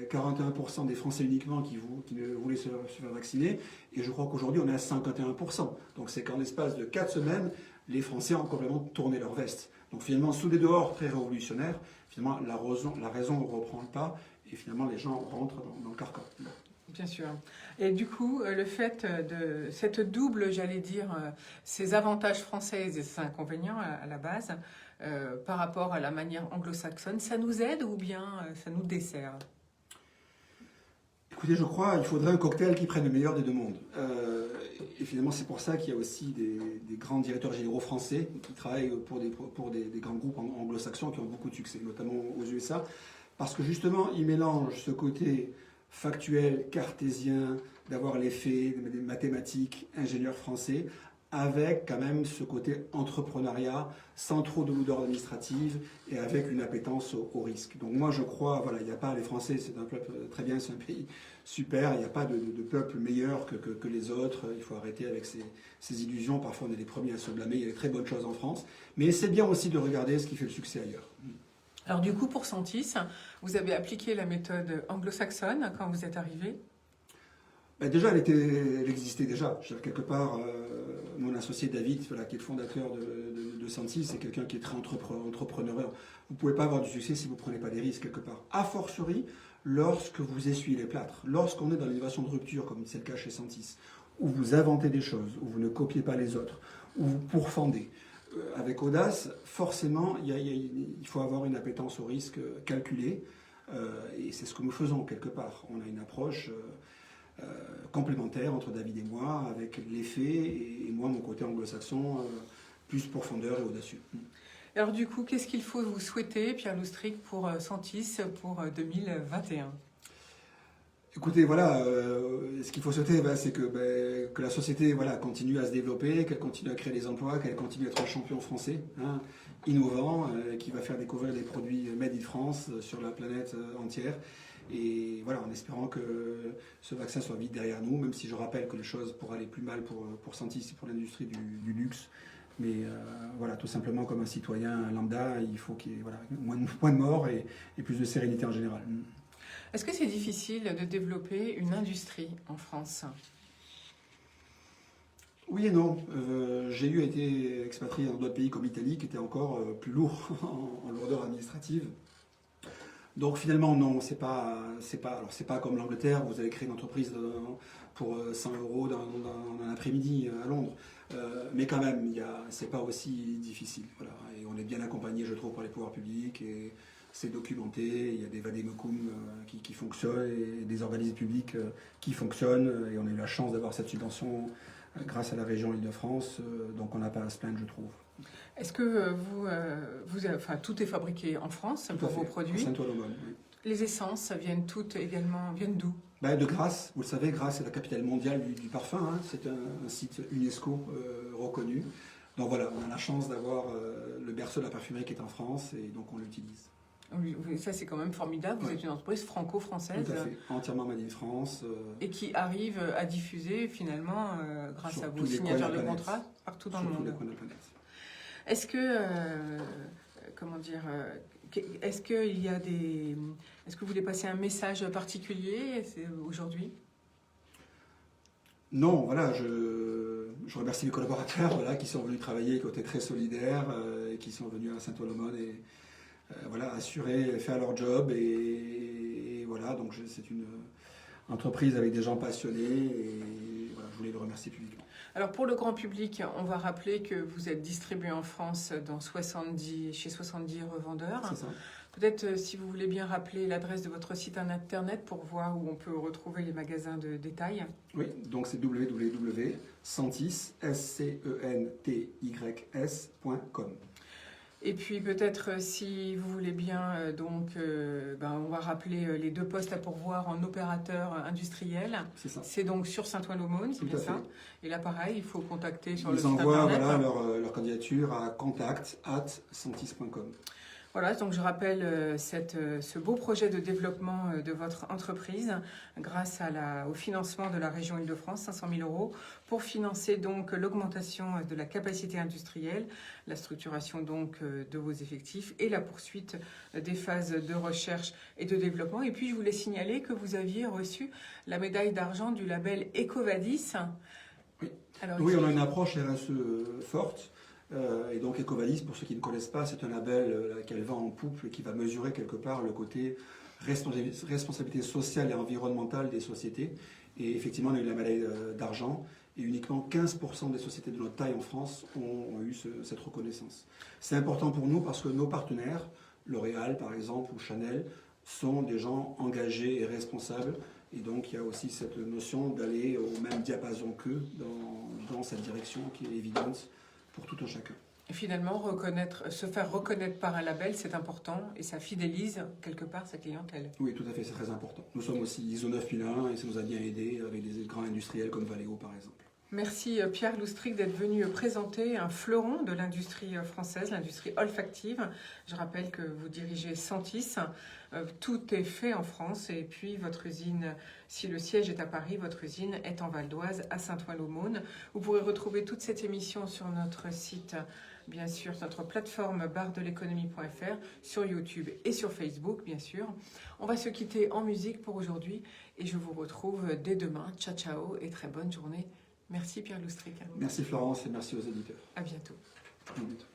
41% des Français uniquement qui voulaient se faire vacciner, et je crois qu'aujourd'hui on est à 51%. Donc c'est qu'en l'espace de 4 semaines, les Français ont complètement tourné leur veste. Donc finalement, sous des dehors très révolutionnaires, finalement la raison ne reprend pas, et finalement les gens rentrent dans le carcan. Bien sûr. Et du coup, le fait de cette double, j'allais dire, ces avantages français et ces inconvénients à la base, par rapport à la manière anglo-saxonne, ça nous aide ou bien ça nous dessert? Écoutez, je crois qu'il faudrait un cocktail qui prenne le meilleur des deux mondes. Et finalement, c'est pour ça qu'il y a aussi des grands directeurs généraux français qui travaillent pour des grands groupes anglo-saxons qui ont beaucoup de succès, notamment aux USA, parce que justement, ils mélangent ce côté factuel, cartésien, d'avoir les faits, des mathématiques, ingénieurs français, avec quand même ce côté entrepreneuriat, sans trop de lourdeur administrative et avec une appétence au risque. Donc moi je crois, voilà, il n'y a pas, les Français c'est un peuple très bien, c'est un pays super, il n'y a pas de peuple meilleur que les autres, il faut arrêter avec ces illusions, parfois on est les premiers à se blâmer, il y a de très bonnes choses en France, mais c'est bien aussi de regarder ce qui fait le succès ailleurs. Alors du coup, pour Sentis, vous avez appliqué la méthode anglo-saxonne quand vous êtes arrivé? Ben déjà, elle existait déjà. Quelque part, mon associé David, voilà, qui est le fondateur de Sentis, c'est quelqu'un qui est très entrepreneurial. Vous ne pouvez pas avoir du succès si vous ne prenez pas des risques quelque part. A fortiori, lorsque vous essuyez les plâtres, lorsqu'on est dans l'innovation de rupture, comme c'est le cas chez Sentis, où vous inventez des choses, où vous ne copiez pas les autres, où vous pourfendez. Avec audace, forcément, il faut avoir une appétence au risque calculée, et c'est ce que nous faisons quelque part. On a une approche complémentaire entre David et moi, avec les faits, et moi, mon côté anglo-saxon, plus profondeur et audacieux. Alors du coup, qu'est-ce qu'il faut vous souhaiter, Pierre Loustric, pour Sentis pour 2021? Écoutez, voilà, ce qu'il faut souhaiter, c'est que la société continue à se développer, qu'elle continue à créer des emplois, qu'elle continue à être un champion français, innovant, qui va faire découvrir des produits made in France sur la planète entière. Et voilà, en espérant que ce vaccin soit vite derrière nous, même si je rappelle que les choses pourraient aller plus mal pour Sentis et pour l'industrie du luxe. Mais voilà, tout simplement comme un citoyen lambda, il faut qu'il y ait moins de morts et plus de sérénité en général. Est-ce que c'est difficile de développer une industrie en France? Oui et non. J'ai été expatrié dans d'autres pays comme l'Italie, qui étaient encore plus lourds en lourdeur administrative. Donc finalement non, c'est pas comme l'Angleterre, vous allez créer une entreprise pour 100 € dans un après-midi à Londres. Mais quand même, c'est pas aussi difficile. Voilà. Et on est bien accompagné, je trouve, par les pouvoirs publics. Et c'est documenté, il y a des vademecum qui fonctionnent et des organismes publics qui fonctionnent. Et on a eu la chance d'avoir cette subvention grâce à la région Île-de-France. Donc on n'a pas à se plaindre, je trouve. Est-ce que tout est fabriqué en France pour vos produits? Saint-Ouen-l'Aumône, oui. Les essences viennent d'où? De Grasse, vous le savez, Grasse est la capitale mondiale du parfum, c'est un site UNESCO reconnu. Donc voilà, on a la chance d'avoir le berceau de la parfumerie qui est en France et donc on l'utilise. Oui, ça c'est quand même formidable, vous êtes une entreprise franco-française. Tout à fait, entièrement made in France. Et qui arrive à diffuser finalement, grâce à vos signatures de contrats, partout dans le monde. Sur tous les coins de la planète. Est-ce que, est-ce que vous voulez passer un message particulier aujourd'hui? Non, voilà, je remercie mes collaborateurs qui sont venus travailler, qui ont été très solidaires, et qui sont venus à Saint-Ouen-l'Aumône et assurer, faire leur job. Et voilà, donc c'est une entreprise avec des gens passionnés et voilà, je voulais le remercier publiquement. Alors pour le grand public, on va rappeler que vous êtes distribué en France chez 70 revendeurs. C'est ça. Peut-être si vous voulez bien rappeler l'adresse de votre site internet pour voir où on peut retrouver les magasins de détail. Oui, donc c'est www.sentis.com. Et puis peut-être si vous voulez bien, on va rappeler les 2 postes à pourvoir en opérateur industriel. C'est ça. C'est donc sur Saint-Ouen-l'Aumône, c'est bien ça. Et là pareil, il faut contacter sur le site internet. Ils envoient leur candidature à contact@sentis.com. Voilà, donc je rappelle ce beau projet de développement de votre entreprise grâce au financement de la région Île-de-France, 500 000 € pour financer donc l'augmentation de la capacité industrielle, la structuration donc de vos effectifs et la poursuite des phases de recherche et de développement. Et puis je voulais signaler que vous aviez reçu la médaille d'argent du label EcoVadis. Oui, oui, on a une approche RSE forte. Et donc EcoVadis, pour ceux qui ne connaissent pas, c'est un label qu'elle vend en poupe et qui va mesurer quelque part le côté responsabilité sociale et environnementale des sociétés. Et effectivement, on a eu la médaille d'argent et uniquement 15% des sociétés de notre taille en France ont eu cette reconnaissance. C'est important pour nous parce que nos partenaires, L'Oréal par exemple ou Chanel, sont des gens engagés et responsables. Et donc il y a aussi cette notion d'aller au même diapason qu'eux dans dans cette direction qui est évidente pour tout un chacun. Et finalement, se faire reconnaître par un label, c'est important et ça fidélise quelque part sa clientèle. Oui, tout à fait, c'est très important. Nous sommes aussi ISO 9001 et ça nous a bien aidé avec des grands industriels comme Valeo par exemple. Merci Pierre Loustric d'être venu présenter un fleuron de l'industrie française, l'industrie olfactive. Je rappelle que vous dirigez Sentis. Tout est fait en France et puis votre usine, si le siège est à Paris, votre usine est en Val d'Oise à Saint-Ouen-l'Aumône. Vous pourrez retrouver toute cette émission sur notre site, bien sûr, sur notre plateforme barredeleconomie.fr, sur YouTube et sur Facebook, bien sûr. On va se quitter en musique pour aujourd'hui et je vous retrouve dès demain. Ciao, ciao et très bonne journée. Merci Pierre Loustric. Merci Florence et merci aux éditeurs. À bientôt. À bientôt.